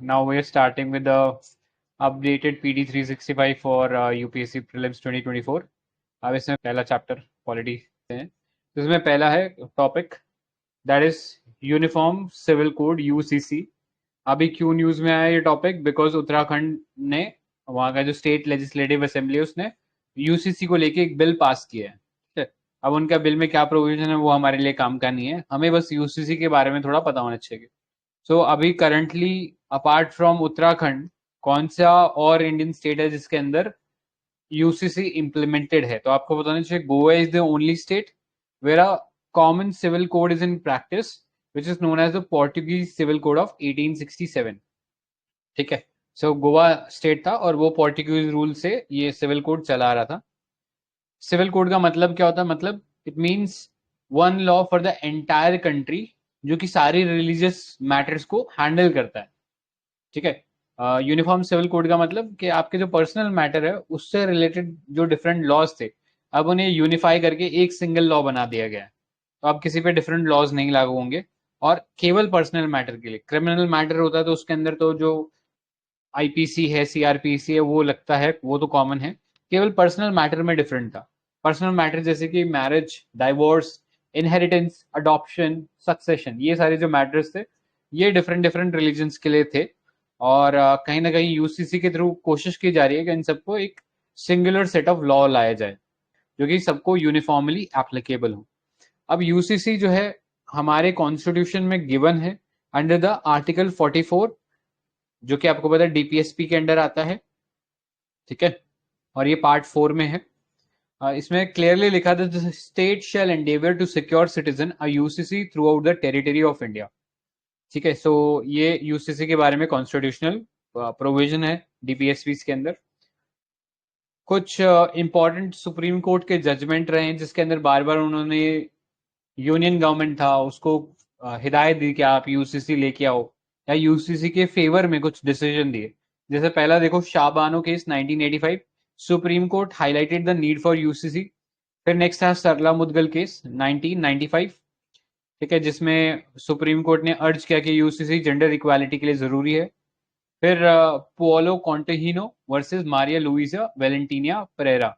Now we're starting with the updated PD 365 for UPSC Prelims 2024. अब इसमें पहला chapter polity है, तो इसमें पहला है topic that is uniform civil code UCC. अभी क्यों न्यूज में आया ये टॉपिक? बिकॉज उत्तराखंड ने, वहाँ का जो स्टेट लेजिस्लेटिव असेंबली है, उसने यूसीसी को लेके एक बिल पास किया है। ठीक है, अब उनका बिल में क्या प्रोविजन है वो हमारे लिए काम का नहीं है, हमें बस यूसीसी के बारे में थोड़ा पता होना चाहिए। सो अभी करंटली अपार्ट फ्रॉम उत्तराखंड कौन सा और इंडियन स्टेट है जिसके अंदर यूसीसी इम्प्लीमेंटेड है? तो आपको बताना चाहिए Goa is the only state where a common civil code is in practice which is known as the Portuguese civil code of 1867। ठीक है, सो गोवा स्टेट था और वो पोर्टुगीज रूल से ये सिविल कोड चला रहा था। सिविल कोड का मतलब क्या होता है? मतलब it means one law for the entire country जो कि सारी रिलीजियस मैटर्स को हैंडल करता है। ठीक है, यूनिफॉर्म सिविल कोड का मतलब कि आपके जो पर्सनल मैटर है उससे रिलेटेड जो डिफरेंट लॉज थे, अब उन्हें यूनिफाई करके एक सिंगल लॉ बना दिया गया है। तो अब किसी पे डिफरेंट लॉज नहीं लागू होंगे, और केवल पर्सनल मैटर के लिए। क्रिमिनल मैटर होता है तो उसके अंदर तो जो आईपीसी है, सीआरपीसी है, वो लगता है, वो तो कॉमन है। केवल पर्सनल मैटर में डिफरेंट था। पर्सनल मैटर जैसे कि marriage, divorce, inheritance, adoption, succession, ये सारे जो मैटर्स थे ये डिफरेंट डिफरेंट रिलीजन्स के लिए थे। और कहीं ना कहीं यूसीसी के थ्रू कोशिश की जा रही है कि इन सबको एक सिंगुलर सेट ऑफ लॉ लाया जाए जो कि सबको यूनिफॉर्मली एप्लीकेबल हो। अब यूसीसी जो है हमारे कॉन्स्टिट्यूशन में गिवन है अंडर द आर्टिकल 44, जो कि आपको पता है डीपीएसपी के अंडर आता है। ठीक है, और ये पार्ट 4 में है। इसमें क्लियरली लिखा था the state shall endeavour to secure citizen a UCC throughout the territory of India. ठीक है, सो ये यूसीसी के बारे में कॉन्स्टिट्यूशनल प्रोविजन है डीपीएसपी के अंदर। कुछ इंपॉर्टेंट सुप्रीम कोर्ट के जजमेंट रहे हैं जिसके अंदर बार बार उन्होंने, यूनियन गवर्नमेंट था उसको हिदायत दी कि आप यूसीसी लेके आओ, या यूसीसी के फेवर में कुछ डिसीजन दिए। जैसे पहला देखो, Shah Bano case 1985, supreme court highlighted the need for UCC. फिर नेक्स्ट है सरला मुदगल केस 1995। ठीक है, जिसमें सुप्रीम कोर्ट ने अर्ज किया कि यूसीसी जेंडर इक्वालिटी के लिए जरूरी है। फिर पोलो कॉन्टेहिनो वर्सेस मारिया लुइसा वेलेंटिनिया परेरा,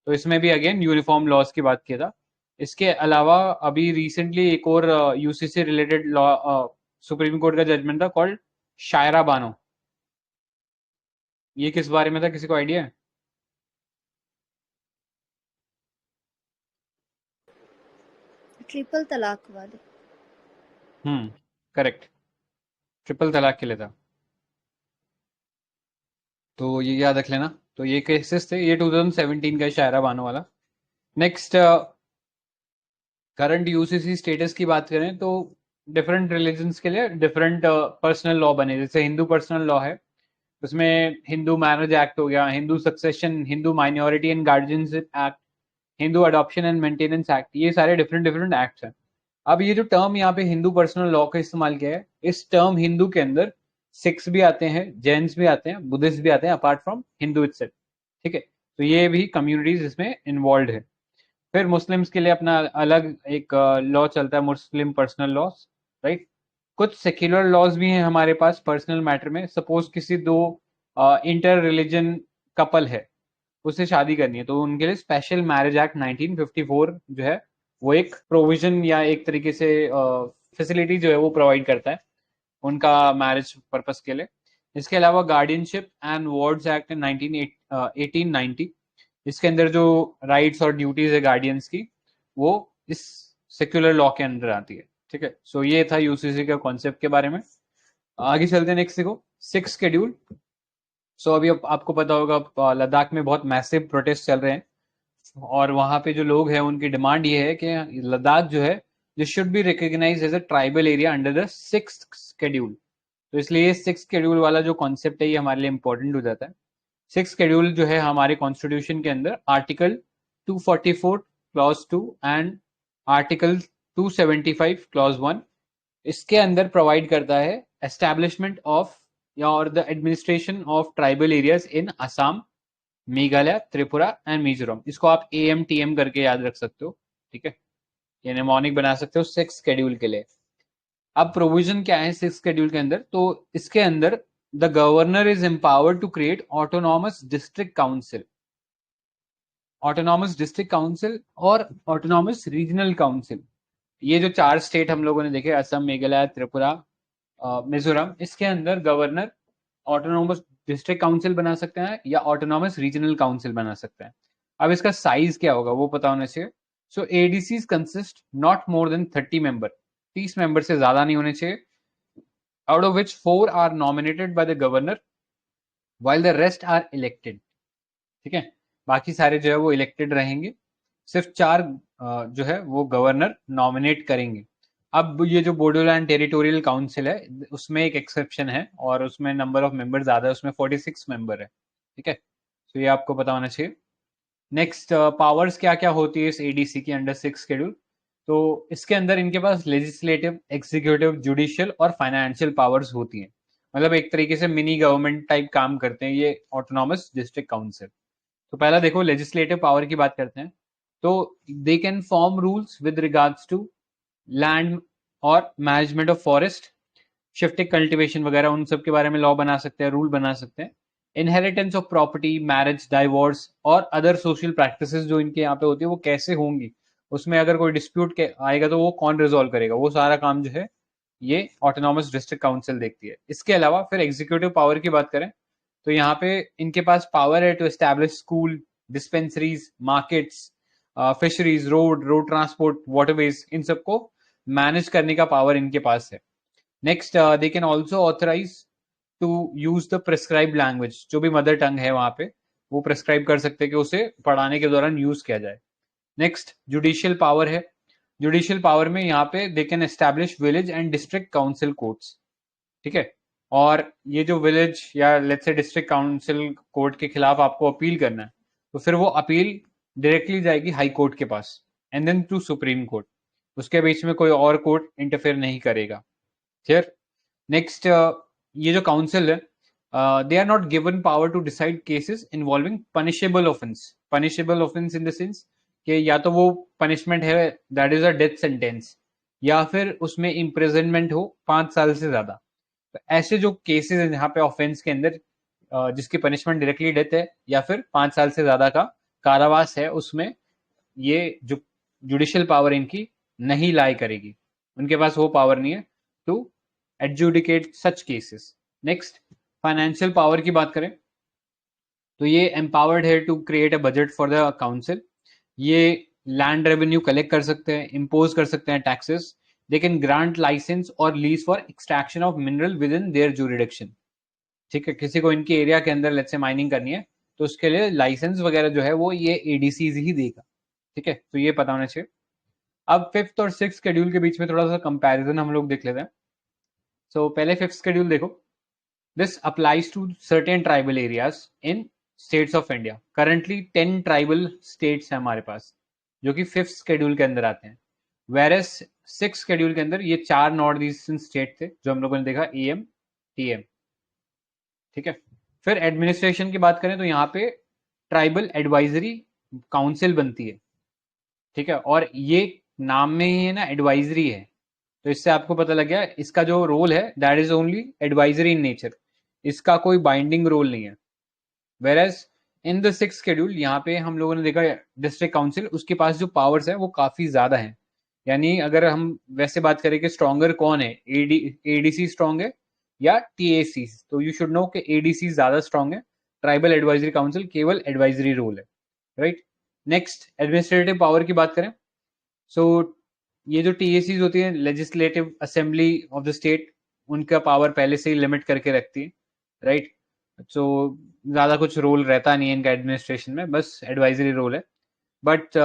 तो इसमें भी अगेन यूनिफॉर्म लॉज की बात किया था। इसके अलावा अभी रिसेंटली एक और UCC related law supreme court का जजमेंट था कॉल्ड शायरा बानो। ये किस बारे में था, किसी को आइडिया है? ट्रिपल तलाक वाले। करेक्ट, ट्रिपल तलाक के लिए था। तो ये याद रख लेना। तो ये केसेस थे, ये 2017 का है, शायरा बानो वाला। नेक्स्ट, करंट यूसीसी स्टेटस की बात करें तो डिफरेंट रिलीजन्स के लिए डिफरेंट पर्सनल लॉ बने। जैसे हिंदू पर्सनल लॉ है, उसमें हिंदू मैरिज एक्ट हो गया, Hindu succession, Hindu minority and guardianship act, Hindu adoption and maintenance act, ये सारे डिफरेंट डिफरेंट एक्ट्स हैं। अब ये जो टर्म यहाँ पे हिंदू पर्सनल लॉ का इस्तेमाल किया है, इस टर्म हिंदू के अंदर सिख्स भी आते हैं, जैन्स भी आते हैं, बुद्धिस्ट भी आते हैं, अपार्ट फ्रॉम हिंदू इटसेल्फ। ठीक है, तो ये भी कम्युनिटीज इसमें इन्वॉल्व है। फिर मुस्लिम्स के लिए अपना अलग एक लॉ चलता है, मुस्लिम पर्सनल लॉज, राइट। कुछ सेक्युलर लॉज भी हैं हमारे पास पर्सनल मैटर में। सपोज किसी दो इंटर रिलीजन कपल है, उसे शादी करनी है, तो उनके लिए स्पेशल मैरिज एक्ट 1954 जो है वो एक प्रोविजन या एक तरीके से फैसिलिटी जो है वो प्रोवाइड करता है उनका मैरिज पर्पस के लिए। इसके अलावा गार्डियनशिप एंड वार्ड्स एक्ट 1890, इसके अंदर जो राइट्स और ड्यूटीज है गार्डियंस की, वो इस सेक्युलर लॉ के अंदर आती है। ठीक है, सो ये था यूसीसी का कॉन्सेप्ट के बारे में। आगे चलते हैं, नेक्स्ट देखो, सिक्स शेड्यूल। सो अभी आपको पता होगा लद्दाख में बहुत मैसिव प्रोटेस्ट चल रहे हैं, और वहां पे जो लोग हैं उनकी डिमांड ये है कि लद्दाख जो है this should be recognised as a tribal area under the sixth schedule. तो इसलिए सिक्स शेड्यूल वाला जो कॉन्सेप्ट है ये हमारे लिए इंपॉर्टेंट हो जाता है। सिक्स शेड्यूल जो है हमारे कॉन्स्टिट्यूशन के अंदर article 244 clause 2 and article 275 clause 1, इसके अंदर प्रोवाइड करता है एस्टैब्लिशमेंट ऑफ या और the administration of tribal areas in Assam, Meghalaya, Tripura and Mizoram. इसको आप AMTM करके याद रख सकते हो। ठीक है, ये निमोनिक बना सकते हो सिक्स शेड्यूल के लिए। अब प्रोविजन क्या है सिक्स शेड्यूल के अंदर? तो इसके अंदर the governor is empowered to create autonomous district council, autonomous district council और ऑटोनॉमस रीजनल काउंसिल। ये जो 4 स्टेट हम लोगों ने देखे, असम, मेघालय, त्रिपुरा, मिजोरम, इसके अंदर गवर्नर ऑटोनॉमस डिस्ट्रिक्ट काउंसिल बना सकते हैं या ऑटोनॉमस रीजनल काउंसिल बना सकते हैं। अब इसका साइज क्या होगा वो पता होना चाहिए। So ADCs consist not more than 30 member, 30 member से ज्यादा नहीं होने चाहिए, out of which 4 are nominated by the governor while the rest are elected. ठीक है, बाकी सारे जो है वो इलेक्टेड रहेंगे, सिर्फ 4 जो है वो गवर्नर नॉमिनेट करेंगे। अब ये जो बोडोलैंड टेरिटोरियल काउंसिल है उसमें एक एक्सेप्शन है और उसमें नंबर ऑफ मेंबर ज्यादा है, उसमें 46 मेंबर है। ठीक है, तो ये आपको पता होना चाहिए। नेक्स्ट, पावर्स क्या क्या होती है इस एडीसी के अंडर 6 शेड्यूल। तो इसके अंदर इनके पास लेजिस्लेटिव, एग्जीक्यूटिव, जुडिशियल और फाइनेंशियल पावर्स होती हैं, मतलब एक तरीके से मिनी गवर्नमेंट टाइप काम करते हैं ये ऑटोनॉमस डिस्ट्रिक्ट काउंसिल। तो पहला देखो लेजिस्लेटिव पावर की बात करते हैं। तो they can form rules with regards to land और management of forest, shifting, cultivation वगैरह, उन सब के बारे में लॉ बना सकते हैं, रूल बना सकते हैं। Inheritance of property, marriage, divorce और अदर सोशल प्रैक्टिसेस जो इनके यहाँ पे होती है वो कैसे होंगी, उसमें अगर कोई डिस्प्यूट आएगा तो वो कौन रिजोल्व करेगा, वो सारा काम जो है ये ऑटोनॉमस डिस्ट्रिक्ट काउंसिल देखती है। इसके अलावा फिर एग्जीक्यूटिव पावर की बात करें तो यहाँ पे इनके पास पावर है to establish school, dispensaries, markets, fisheries, road transport, waterways, इन सबको मैनेज करने का पावर इनके पास है। Next, they can also authorise to use the prescribe language, जो भी मदर टंग है वहां पे वो प्रिस्क्राइब कर सकते हैं कि उसे पढ़ाने के दौरान यूज किया जाए। नेक्स्ट, जुडिशियल पावर है। जुडिशियल पावर में यहाँ पे they can establish village and district council courts. ठीक है, और ये जो विलेज या let's say district council court के खिलाफ आपको अपील करना है तो फिर वो अपील डायरेक्टली जाएगी हाई कोर्ट के पास and then to supreme court, उसके बीच में कोई और कोर्ट इंटरफेयर नहीं करेगा। क्लियर। नेक्स्ट, ये जो काउंसिल है they are not given power to decide cases involving punishable offence. Punishable offence in the sense कि या तो वो पनिशमेंट है that is a death sentence या फिर उसमें इम्प्रिजनमेंट हो 5 साल से ज्यादा। तो ऐसे जो केसेस हैं जहाँ पे ऑफेंस के अंदर जिसकी पनिशमेंट डायरेक्टली डेथ है या फिर 5 साल से ज्यादा का कारावास है, उसमें ये जो जुडिशियल पावर इनकी नहीं लाई करेगी, उनके पास वो पावर नहीं है to adjudicate such cases. Next, financial power की बात करें तो ये एम्पावर्ड है to create a budget for the council. ये लैंड रेवेन्यू कलेक्ट कर सकते हैं, इम्पोज कर सकते हैं taxes, they can grant licence और lease for extraction of mineral within their jurisdiction. ठीक है, किसी को इनके एरिया के अंदर लेट्स से माइनिंग करनी है तो उसके लिए लाइसेंस वगैरह जो है वो ये एडीसीज ही देगा। ठीक है, तो ये पता होना चाहिए। अब 5th और 6th शेड्यूल के बीच में थोड़ा सा कंपैरिजन हम लोग देख लेते हैं। सो पहले 5th शेड्यूल देखो। This applies to certain tribal areas in states of India. Currently 10 tribal states हैं हमारे पास जो कि 5th शेड्यूल के अंदर आते हैं, वेरस 6th शेड्यूल के अंदर ये 4 नॉर्थ ईस्टर्न स्टेट थे जो हम लोगों ने देखा, एएम, टीएम। ठीक है, फिर एडमिनिस्ट्रेशन की बात करें तो यहाँ पे ट्राइबल एडवाइजरी काउंसिल बनती है। ठीक है, और ये नाम में ही है ना एडवाइजरी है, तो इससे आपको पता लग गया इसका जो रोल है that is only advisory in nature, इसका कोई बाइंडिंग रोल नहीं है। Whereas in the 6th schedule यहाँ पे हम लोगों ने देखा डिस्ट्रिक्ट काउंसिल उसके पास जो पावर्स है वो काफी ज्यादा है। यानी अगर हम वैसे बात करें कि स्ट्रॉन्गर कौन है, एडीसी स्ट्रॉन्ग है या टीएसी, तो यू शुड नो कि एडीसी ज्यादा स्ट्रॉन्ग है, ट्राइबल एडवाइजरी काउंसिल केवल एडवाइजरी रोल है। राइट। नेक्स्ट, एडमिनिस्ट्रेटिव पावर की बात करें सो ये जो टीएसीज होती है legislative assembly of the state, उनका पावर पहले से ही लिमिट करके रखती है। राइट, सो ज्यादा कुछ रोल रहता नहीं है इनका एडमिनिस्ट्रेशन में, बस एडवाइजरी रोल है। बट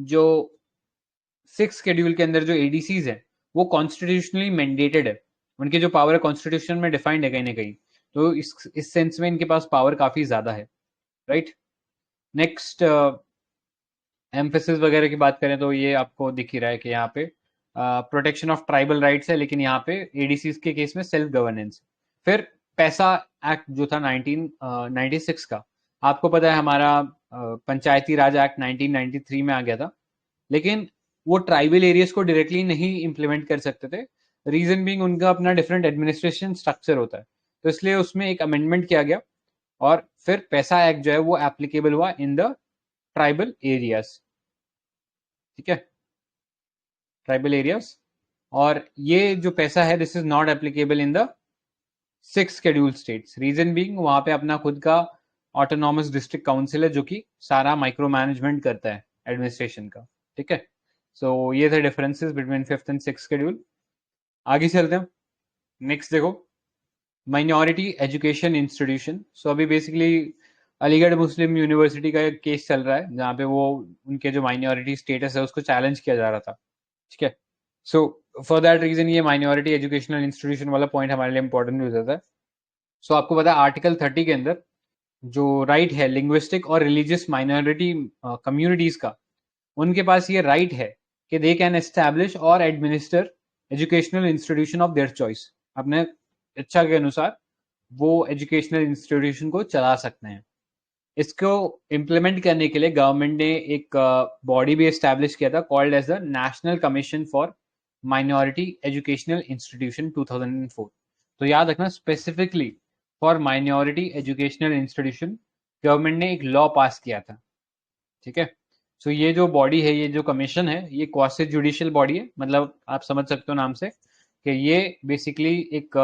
जो 6th शेड्यूल के अंदर जो एडीसीज है वो कॉन्स्टिट्यूशनली मैंडेटेड है, उनकी जो पावर है कॉन्स्टिट्यूशन में डिफाइंड है कहीं ना कहीं, तो इस सेंस में इनके पास पावर काफी ज्यादा है। राइट। नेक्स्ट, एम्फेसिस वगैरह की बात करें तो ये आपको दिख ही रहा है कि यहाँ पे प्रोटेक्शन ऑफ ट्राइबल राइट्स है, लेकिन यहाँ पे एडीसीज के केस में सेल्फ गवर्नेंस। फिर पैसा एक्ट जो था 1996 का, आपको पता है हमारा पंचायती राज एक्ट 1993 में आ गया था, लेकिन वो ट्राइबल एरियाज को डायरेक्टली नहीं इंप्लीमेंट कर सकते थे। रीजन बीइंग उनका अपना डिफरेंट एडमिनिस्ट्रेशन स्ट्रक्चर होता है, तो इसलिए उसमें एक अमेंडमेंट किया गया और फिर पैसा एक्ट जो है वो एप्लीकेबल हुआ इन द ट्राइबल एरियाज, ठीक है, ट्राइबल एरियाज। और ये जो पैसा है this is not applicable in the 6 schedule states, reason being वहां पे अपना खुद का ऑटोनॉमस डिस्ट्रिक्ट काउंसिल है जो कि सारा माइक्रो मैनेजमेंट करता है एडमिनिस्ट्रेशन का, ठीक है। सो ये थे differences between 5th and 6th schedule. आगे चलते हैं, नेक्स्ट देखो, माइनॉरिटी एजुकेशन इंस्टीट्यूशन। सो अभी बेसिकली अलीगढ़ मुस्लिम यूनिवर्सिटी का एक केस चल रहा है जहाँ पे वो उनके जो माइनॉरिटी स्टेटस है उसको चैलेंज किया जा रहा था, ठीक है। सो फॉर दैट रीजन ये माइनॉरिटी एजुकेशनल इंस्टीट्यूशन वाला पॉइंट हमारे लिए इंपॉर्टेंट हो जाता है। सो आपको पता है आर्टिकल 30 के अंदर जो राइट है लिंग्विस्टिक और रिलीजियस माइनॉरिटी कम्युनिटीज का, उनके पास ये राइट है कि दे कैन एस्टैब्लिश और administer educational institution of their choice, अपने इच्छा के अनुसार वो एजुकेशनल इंस्टीट्यूशन को चला सकते हैं। इसको इम्प्लीमेंट करने के लिए गवर्नमेंट ने एक बॉडी भी एस्टैब्लिश किया था called as the national commission for minority educational institution 2004। तो याद रखना specifically for minority educational institution government ने एक लॉ पास किया था, ठीक है। सो ये जो बॉडी है, ये जो कमीशन है, ये क्वासी जुडिशियल बॉडी है, मतलब आप समझ सकते हो नाम से कि ये बेसिकली एक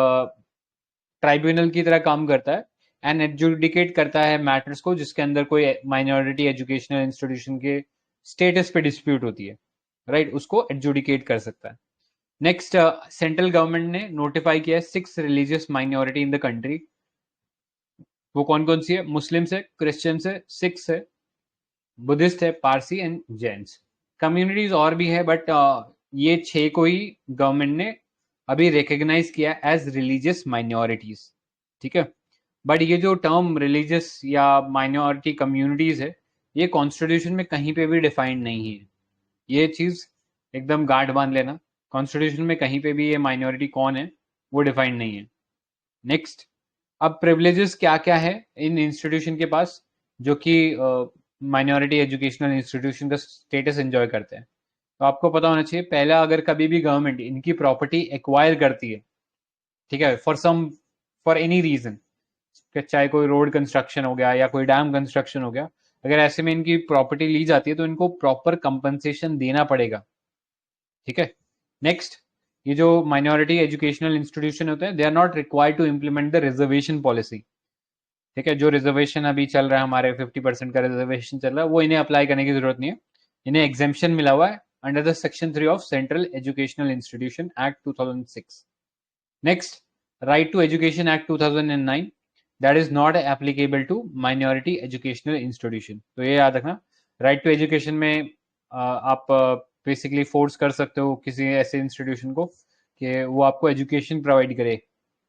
ट्राइब्यूनल की तरह काम करता है एंड एडजुडिकेट करता है मैटर्स को जिसके अंदर कोई माइनॉरिटी एजुकेशनल इंस्टीट्यूशन के स्टेटस पे डिस्प्यूट होती है, राइट, उसको एडजुडिकेट कर सकता है। नेक्स्ट, सेंट्रल गवर्नमेंट ने नोटिफाई किया है 6 religious minority in the country. वो कौन कौन सी है? मुस्लिम्स है, क्रिश्चियंस है, सिख्स है, बुद्धिस्ट है, पारसी एंड जैन्स। कम्युनिटीज और भी है बट ये 6 को ही गवर्नमेंट ने अभी रिकग्नाइज किया एज रिलीजियस माइनॉरिटीज, ठीक है। बट ये जो टर्म रिलीजियस या माइनॉरिटी कम्युनिटीज है ये कॉन्स्टिट्यूशन में कहीं पे भी डिफाइंड नहीं है, ये चीज एकदम गांठ बांध लेना, कॉन्स्टिट्यूशन में कहीं पे भी ये माइनॉरिटी कौन है वो डिफाइंड नहीं है। नेक्स्ट, अब प्रिविलेजेस क्या क्या है इन इंस्टीट्यूशन के पास जो कि माइनॉरिटी एजुकेशनल इंस्टीट्यूशन का स्टेटस एंजॉय करते हैं। तो आपको पता होना चाहिए, पहला अगर कभी भी गवर्नमेंट इनकी प्रॉपर्टी एक्वायर करती है, ठीक है, फॉर एनी रीजन, चाहे कोई रोड कंस्ट्रक्शन हो गया या कोई डैम कंस्ट्रक्शन हो गया, अगर ऐसे में इनकी प्रॉपर्टी ली जाती है तो इनको प्रॉपर कंपनसेशन देना पड़ेगा, ठीक है। नेक्स्ट, ये जो माइनॉरिटी एजुकेशनल इंस्टीट्यूशन होते हैं they are not required to implement the reservation policy, ठीक है। जो रिजर्वेशन अभी चल रहा है हमारे 50% का रिजर्वेशन चल रहा है वो इन्हें अप्लाई करने की जरूरत नहीं है, इन्हें एग्जेम्पशन मिला हुआ है under the section 3 of central educational institution act 2006। Next, right to education act 2009 that is not applicable to minority educational institution. तो ये याद रखना, राइट टू एजुकेशन में आप बेसिकली फोर्स कर सकते हो किसी ऐसे इंस्टीट्यूशन को कि वो आपको एजुकेशन प्रोवाइड करे,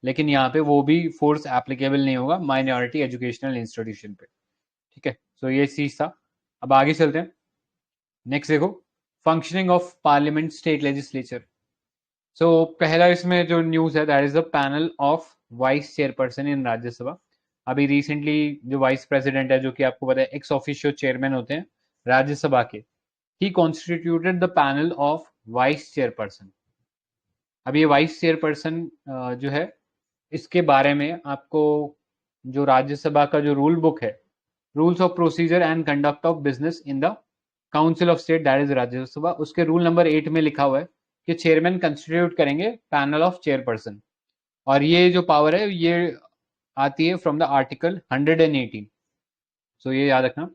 लेकिन यहाँ पे वो भी फोर्स एप्लीकेबल नहीं होगा माइनॉरिटी एजुकेशनल इंस्टीट्यूशन पे, ठीक है। सो ये चीज था। अब आगे चलते हैं, नेक्स्ट देखो, functioning of parliament state legislature. So पहला इसमें जो न्यूज है that is the panel of vice chairperson in Rajya Sabha. अभी रिसेंटली जो वाइस प्रेसिडेंट है जो कि आपको पता है एक्स ऑफिशियो चेयरमैन होते हैं राज्यसभा के, he constituted the panel of vice chairperson. अब ये वाइस चेयरपर्सन जो है इसके बारे में आपको जो राज्यसभा का जो रूल बुक है, rules of procedure and conduct of business in the council of state that is Rajya Sabha, उसके रूल नंबर 8 में लिखा हुआ है कि चेयरमैन कंस्टिट्यूट करेंगे पैनल ऑफ चेयरपर्सन, और ये जो पावर है ये आती है फ्रॉम द आर्टिकल 118। सो ये याद रखना।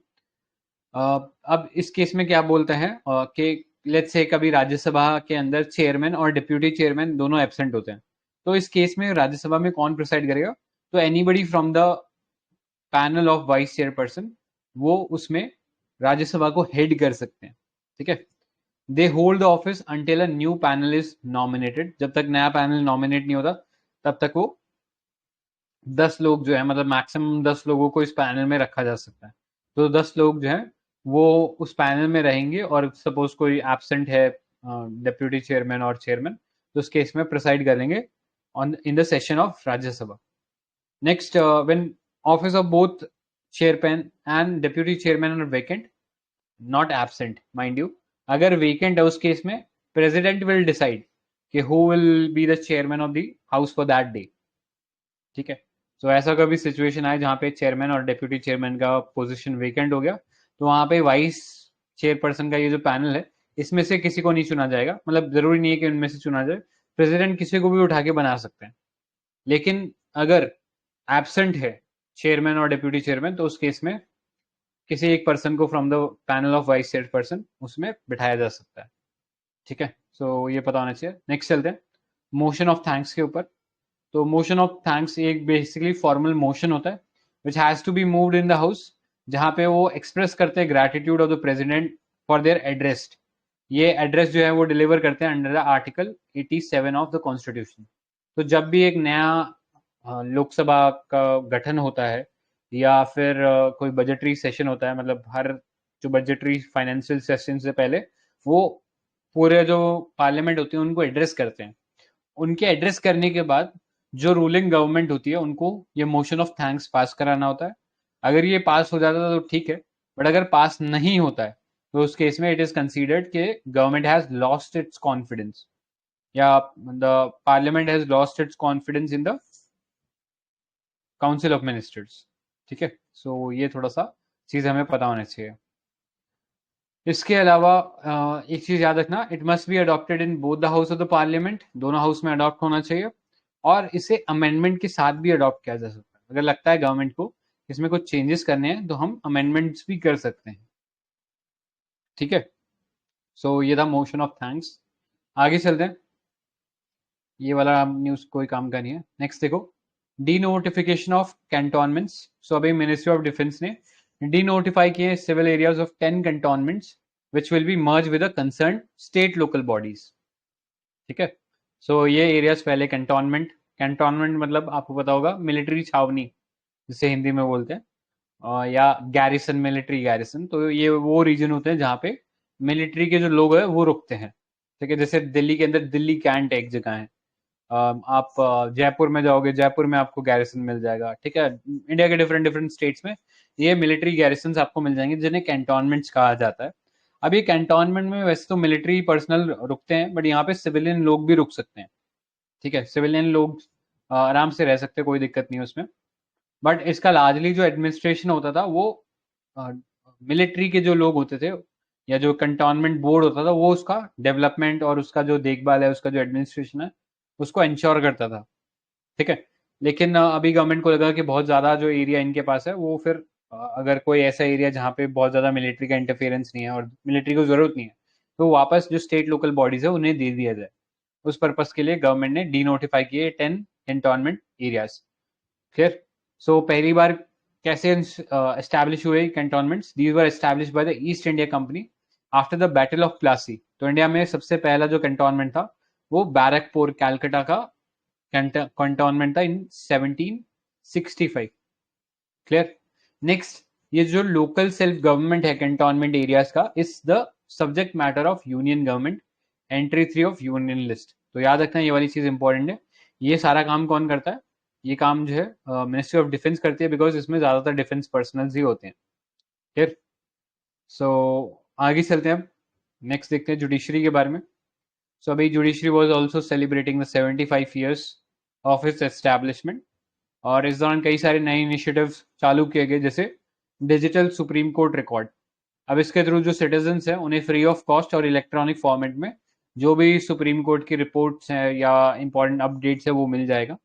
अब इस केस में क्या बोलते हैं कि लेट्स से कभी राज्यसभा के अंदर चेयरमैन और डिप्यूटी चेयरमैन दोनों एब्सेंट होते हैं, तो इस केस में राज्यसभा में कौन प्रिसाइड करेगा? तो anybody from the panel of vice chairperson वो उसमें राज्यसभा को हेड कर सकते हैं, ठीक है। They hold the office until a new panel is nominated, जब तक नया पैनल नॉमिनेट नहीं होता तब तक वो 10 लोग जो है, मतलब मैक्सिमम 10 लोगों को इस पैनल में रखा जा सकता है। तो 10 लोग जो है वो उस पैनल में रहेंगे, और सपोज कोई एब्सेंट है डिप्यूटी चेयरमैन और चेयरमैन, तो उस केस में प्रिसाइड करेंगे on in the session of Rajya Sabha. Next, when office of both chairman and deputy chairman are vacant not absent, mind you, अगर वेकेंट है उस केस में प्रेसिडेंट विल डिसाइड कि who will be the chairman of the house for that day, ठीक है। तो ऐसा कभी सिचुएशन आए जहाँ पे चेयरमैन और डेप्यूटी चेयरमैन का पोजीशन वेकेंट हो गया, तो वहाँ पे वाइस चेयरपर्सन का ये जो पैनल है, इसमें से किसी को नहीं चुना जाएगा, मतलब जरूरी नहीं है कि उनमें से चुना जाए, प्रेसिडेंट किसी को भी उठा के बना सकते हैं। लेकिन अगर एब्सेंट है चेयरमैन और डेप्यूटी चेयरमैन, तो उस केस में किसी एक पर्सन को from the panel of vice chairperson उसमें बिठाया जा सकता है। ठीक है, सो ये पता होना चाहिए। नेक्स्ट चलते हैं मोशन ऑफ थैंक्स के ऊपर। तो मोशन ऑफ थैंक्स एक बेसिकली फॉर्मल मोशन होता है which has to be moved in the house, जहां पे वो एक्सप्रेस करते हैं gratitude of the president for their address. ये एड्रेस जो है वो डिलीवर करते हैं under the article 87 of the constitution. तो जब भी एक नया लोकसभा का गठन होता है या फिर कोई बजटरी सेशन होता है, मतलब हर जो बजटरी फाइनेंशियल सेशन से पहले वो पूरे जो पार्लियामेंट होती है उनको एड्रेस करते हैं। उनके एड्रेस करने के बाद जो रूलिंग गवर्नमेंट होती है उनको ये मोशन ऑफ थैंक्स पास कराना होता है। अगर ये पास हो जाता है तो ठीक है, बट अगर पास नहीं होता है तो उस केस में इट इज कंसीडर्ड कि government has lost its confidence, या the parliament has lost its confidence in the council of ministers. ठीक है, सो ये थोड़ा सा चीज हमें पता होना चाहिए। इसके अलावा एक चीज याद रखना, it must be adopted in both the house of the parliament, दोनों हाउस में अडॉप्ट होना चाहिए, और इसे अमेंडमेंट के साथ भी अडॉप्ट किया जा सकता है। अगर लगता है गवर्नमेंट को इसमें कुछ चेंजेस करने हैं तो हम अमेंडमेंट्स भी कर सकते हैं। ठीक है, सो ये था मोशन ऑफ थैंक्स। आगे चलते हैं, ये वाला न्यूज कोई काम का नहीं है। नेक्स्ट देखो, denotification of cantonments. So अभी मिनिस्ट्री ऑफ डिफेंस ने डी नोटिफाई किए civil areas of 10 cantonments which will be merge with concern state local bodies. ठीक है, सो ये एरियाज पहले कैंटोनमेंट, कैंटोनमेंट मतलब आपको पता होगा मिलिट्री छावनी जिसे हिंदी में बोलते हैं, या गैरिसन, मिलिट्री गैरिसन। तो ये वो रीजन होते हैं जहाँ पे मिलिट्री के जो लोग हैं वो रुकते हैं। ठीक है, जैसे दिल्ली के अंदर दिल्ली कैंट एक जगह है, आप जयपुर में जाओगे, जयपुर में आपको गैरिसन मिल जाएगा। ठीक है, इंडिया के डिफरेंट डिफरेंट स्टेट्स में ये मिलिट्री गैरिसन आपको मिल जाएंगे जिन्हें कैंटोनमेंट्स कहा जाता है। अब ये कैंटोनमेंट में वैसे तो मिलिट्री पर्सनल रुकते हैं, बट यहाँ पे सिविलियन लोग भी रुक सकते हैं। ठीक है, सिविलियन लोग आराम से रह सकते हैं, कोई दिक्कत नहीं है उसमें। बट इसका लार्जली जो एडमिनिस्ट्रेशन होता था वो मिलिट्री के जो लोग होते थे, या जो कंटोनमेंट बोर्ड होता था, वो उसका डेवलपमेंट और उसका जो देखभाल है, उसका जो एडमिनिस्ट्रेशन है, उसको इंश्योर करता था। ठीक है, लेकिन अभी गवर्नमेंट को लगा कि बहुत ज़्यादा जो एरिया इनके पास है वो फिर अगर कोई ऐसा एरिया जहाँ पे बहुत ज़्यादा मिलिट्री का इंटरफेरेंस नहीं है और मिलिट्री को ज़रूरत नहीं है, तो वापस जो स्टेट लोकल बॉडीज़ है उन्हें दे दिया जाए। उस पर्पज़ के लिए गवर्नमेंट ने डी नोटिफाई किए 10 कैंटोनमेंट एरियाज। क्लियर? सो पहली बार कैसे एस्टैब्लिश हुए cantonments? These were established by the East India Company after the battle of Plassey. तो इंडिया में सबसे पहला जो कैंटोनमेंट था वो बैरकपुर कैलकाटा का कैंटोनमेंट था इन 1765। क्लियर? नेक्स्ट, ये जो लोकल सेल्फ गवर्नमेंट है कैंटोनमेंट एरियाज का is the subject matter of union government, entry 3 of union list. तो याद रखना ये वाली चीज इंपॉर्टेंट है। ये सारा काम कौन करता है? ये काम जो है मिनिस्ट्री ऑफ डिफेंस करती है, बिकॉज इसमें ज्यादातर डिफेंस पर्सनल्स ही होते हैं। क्लियर? सो आगे चलते हैं, अब नेक्स्ट देखते हैं जुडिशरी के बारे में। सो अभी judiciary was also celebrating the 75 years of its establishment, और इस दौरान कई सारे नए इनिशिएटिव्स चालू किए गए, जैसे डिजिटल सुप्रीम कोर्ट रिकॉर्ड। अब इसके थ्रू जो सिटीजन्स हैं उन्हें फ्री ऑफ कॉस्ट और इलेक्ट्रॉनिक फॉर्मेट में जो भी सुप्रीम कोर्ट की रिपोर्ट्स हैं या इंपॉर्टेंट अपडेट्स है वो मिल जाएगा।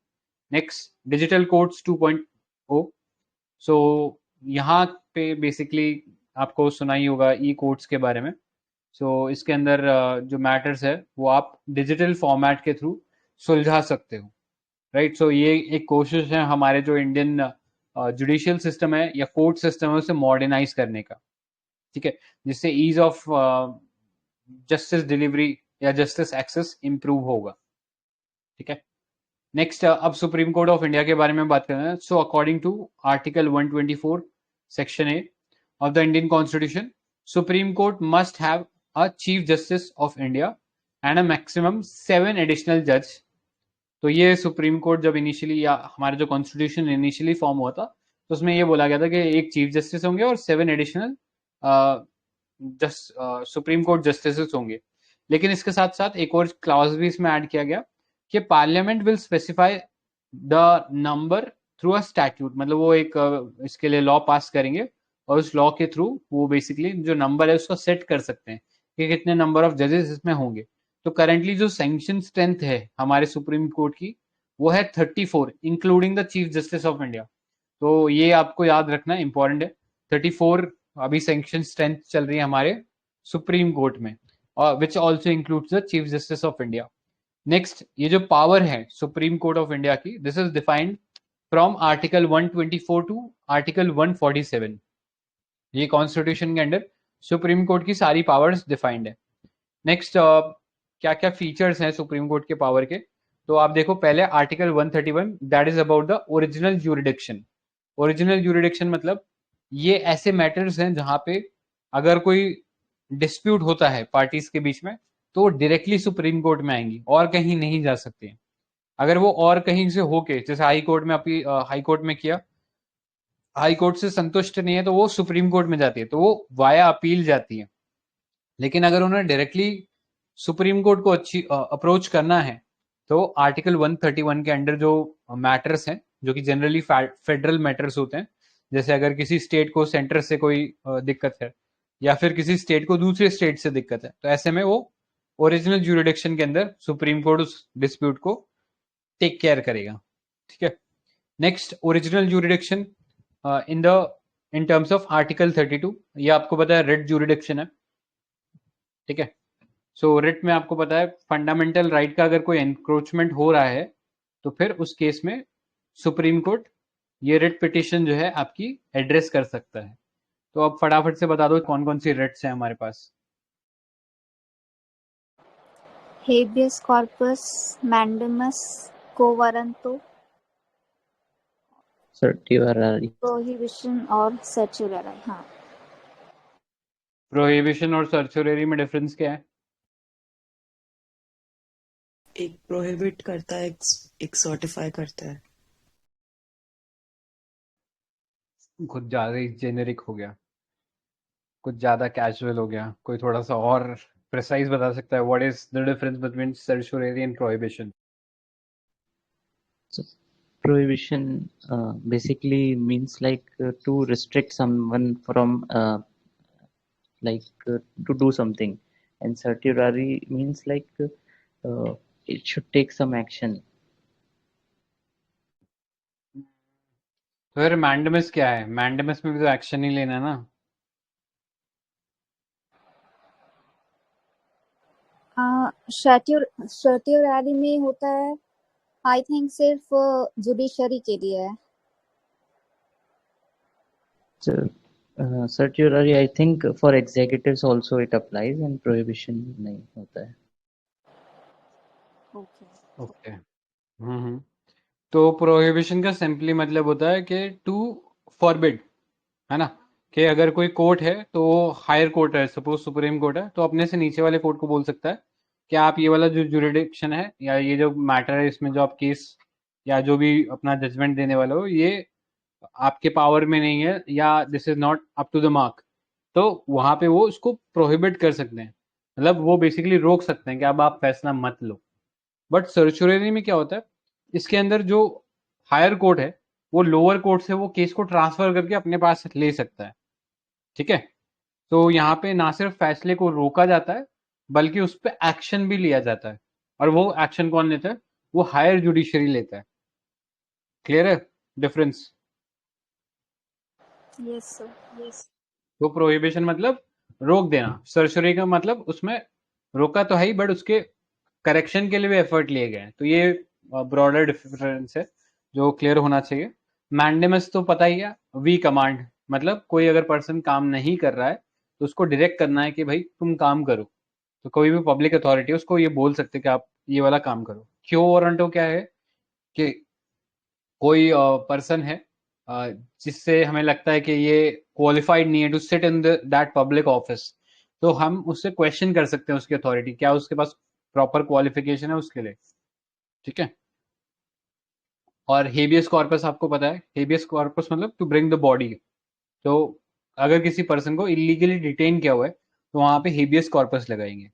Next, digital courts 2.0। सो यहाँ पे बेसिकली आपको सुना ही होगा ई कोर्ट्स के बारे में। सो इसके अंदर जो मैटर्स है वो आप डिजिटल फॉर्मेट के थ्रू सुलझा सकते हो। राइट, सो ये एक कोशिश है हमारे जो इंडियन जुडिशियल सिस्टम है या कोर्ट सिस्टम है उसे मॉडर्नाइज करने का। ठीक है, जिससे ईज ऑफ जस्टिस डिलीवरी या जस्टिस एक्सेस इंप्रूव होगा। ठीक है, नेक्स्ट, अब सुप्रीम कोर्ट ऑफ इंडिया के बारे में बात करना है। So according to article 124 section A of the Indian constitution, supreme court must have a chief justice of India and a maximum 7 additional जज। तो ये सुप्रीम कोर्ट जब इनिशियली या हमारे जो कॉन्स्टिट्यूशन इनिशियली फॉर्म हुआ था तो उसमें ये बोला गया था कि एक चीफ जस्टिस होंगे और 7 एडिशनल सुप्रीम कोर्ट जस्टिस होंगे। लेकिन इसके साथ साथ एक और क्लॉज भी इसमें ऐड किया गया कि parliament will specify the number through a statute, मतलब वो एक इसके लिए लॉ पास करेंगे और उस लॉ के थ्रू वो बेसिकली जो नंबर है उसको सेट कर सकते हैं कि कितने नंबर ऑफ जजेस इसमें होंगे। तो करेंटली जो सैंक्शन स्ट्रेंथ है हमारे सुप्रीम कोर्ट की वो है 34, including the chief justice of India. तो ये आपको याद रखना इंपॉर्टेंट है। 34 अभी सैंक्शन स्ट्रेंथ चल रही है हमारे सुप्रीम कोर्ट में, और which also includes the chief justice of India. Next, ये जो पावर है सुप्रीम कोर्ट ऑफ इंडिया की, this is defined from article 124 to article 147। ये कॉन्स्टिट्यूशन के अंडर सुप्रीम कोर्ट की सारी पावर्स डिफाइंड है। नेक्स्ट, क्या क्या फीचर्स हैं सुप्रीम कोर्ट के पावर के, तो आप देखो पहले article 131, that is about the original jurisdiction. Original jurisdiction मतलब ये ऐसे मैटर्स हैं जहां पे अगर कोई डिस्प्यूट होता है पार्टीज के बीच में तो वो डायरेक्टली सुप्रीम कोर्ट में आएंगी और कहीं नहीं जा सकती हैं। अगर वो और कहीं से होके, जैसे हाई कोर्ट में अपनी हाई कोर्ट में किया, हाई कोर्ट से संतुष्ट नहीं है तो वो सुप्रीम कोर्ट में जाती है, तो वो वाया अपील जाती है। लेकिन अगर उन्हें डायरेक्टली सुप्रीम कोर्ट को अच्छी अप्रोच करना है तो आर्टिकल 131 के अंडर जो मैटर्स हैं जो कि जनरली फेडरल मैटर्स होते हैं, जैसे अगर किसी स्टेट को सेंटर से कोई दिक्कत है या फिर किसी स्टेट को दूसरे स्टेट से दिक्कत है, तो ऐसे में वो ओरिजिनल ज्यूरिडिक्शन के अंदर सुप्रीम कोर्ट उस डिस्प्यूट को टेक केयर करेगा। ठीक है। Next, original jurisdiction in the in terms of article 32, ये आपको पता है रिट ज्यूरिडिक्शन है। ठीक है। सो रिट में आपको पता है फंडामेंटल राइट का अगर कोई एनक्रोचमेंट हो रहा है तो फिर उस केस में सुप्रीम कोर्ट ये रिट पिटिशन जो है आपकी एड्रेस कर सकता है। तो अब फटाफट से बता दो कौन कौन सी रिट्स हैं हमारे पास। Habeas corpus, mandamus, quo warranto, certiorari. Prohibition और certiorari। हाँ, प्रोहिबिशन और सर्चुरेरी में डिफरेंस क्या है? एक प्रोहिबिट करता है, एक सर्टिफाई करता है। कुछ ज्यादा ही जेनेरिक हो गया, कुछ ज्यादा कैजुअल हो गया। कोई थोड़ा सा और प्रिसाइज बता सकता है what is the difference between certiorari and prohibition? So, prohibition basically means like to restrict someone from to do something, and certiorari means like it should take some action. तो फिर मैंडेमस क्या है? Mandamus में भी तो action ही लेना है ना। certiorari में होता है, आई थिंक सिर्फ जुडिशरी के लिए है। So, certiorari I think for executives also it applies, and prohibition नहीं होता है। ओके। तो प्रोहिबिशन का सिंपली मतलब होता है कि टू फॉरबिड, है ना, कि अगर कोई कोर्ट है तो वो हायर कोर्ट है, सपोज सुप्रीम कोर्ट है, तो अपने से नीचे वाले कोर्ट को बोल सकता है कि आप ये वाला जो जुरिडिक्शन है या ये जो मैटर है इसमें जो आप केस या जो भी अपना जजमेंट देने वाले हो ये आपके पावर में नहीं है या this is not up to the mark, तो वहां पे वो उसको प्रोहिबिट कर सकते हैं, मतलब वो बेसिकली रोक सकते हैं कि अब आप फैसला मत लो। बट सर्चुरेरी में क्या होता है, इसके अंदर जो हायर कोर्ट है वो लोअर कोर्ट से वो केस को ट्रांसफर करके अपने पास ले सकता है। ठीक है। तो यहाँ पे ना सिर्फ फैसले को रोका जाता है बल्कि उस पर एक्शन भी लिया जाता है, और वो एक्शन कौन लेता है? वो हायर जुडिशरी लेता है। क्लियर है डिफरेंस? Yes sir, yes. तो प्रोहिबिशन मतलब रोक देना, सर्जरी का मतलब उसमें रोका तो है ही बट उसके करेक्शन के लिए भी एफर्ट लिए गए हैं। तो ये ब्रॉडर डिफरेंस है जो क्लियर होना चाहिए। मैंडेमस तो पता ही है, वी कमांड, मतलब कोई अगर पर्सन काम नहीं कर रहा है तो उसको डायरेक्ट करना है कि भाई तुम काम करो। तो कोई भी पब्लिक अथॉरिटी उसको ये बोल सकते कि आप ये वाला काम करो। क्यो वारंटो क्या है कि कोई पर्सन है जिससे हमें लगता है कि ये क्वालिफाइड नहीं है to sit in that public office, तो हम उससे क्वेश्चन कर सकते हैं उसकी अथॉरिटी, क्या उसके पास प्रॉपर क्वालिफिकेशन है उसके लिए। ठीक है। और हेबियस कॉर्पस आपको पता है, हेबियस कॉर्पस मतलब टू ब्रिंग द बॉडी। तो अगर किसी पर्सन को इलीगली डिटेन किया हुआ है तो वहां पे हेबियस कॉर्पस लगाएंगे।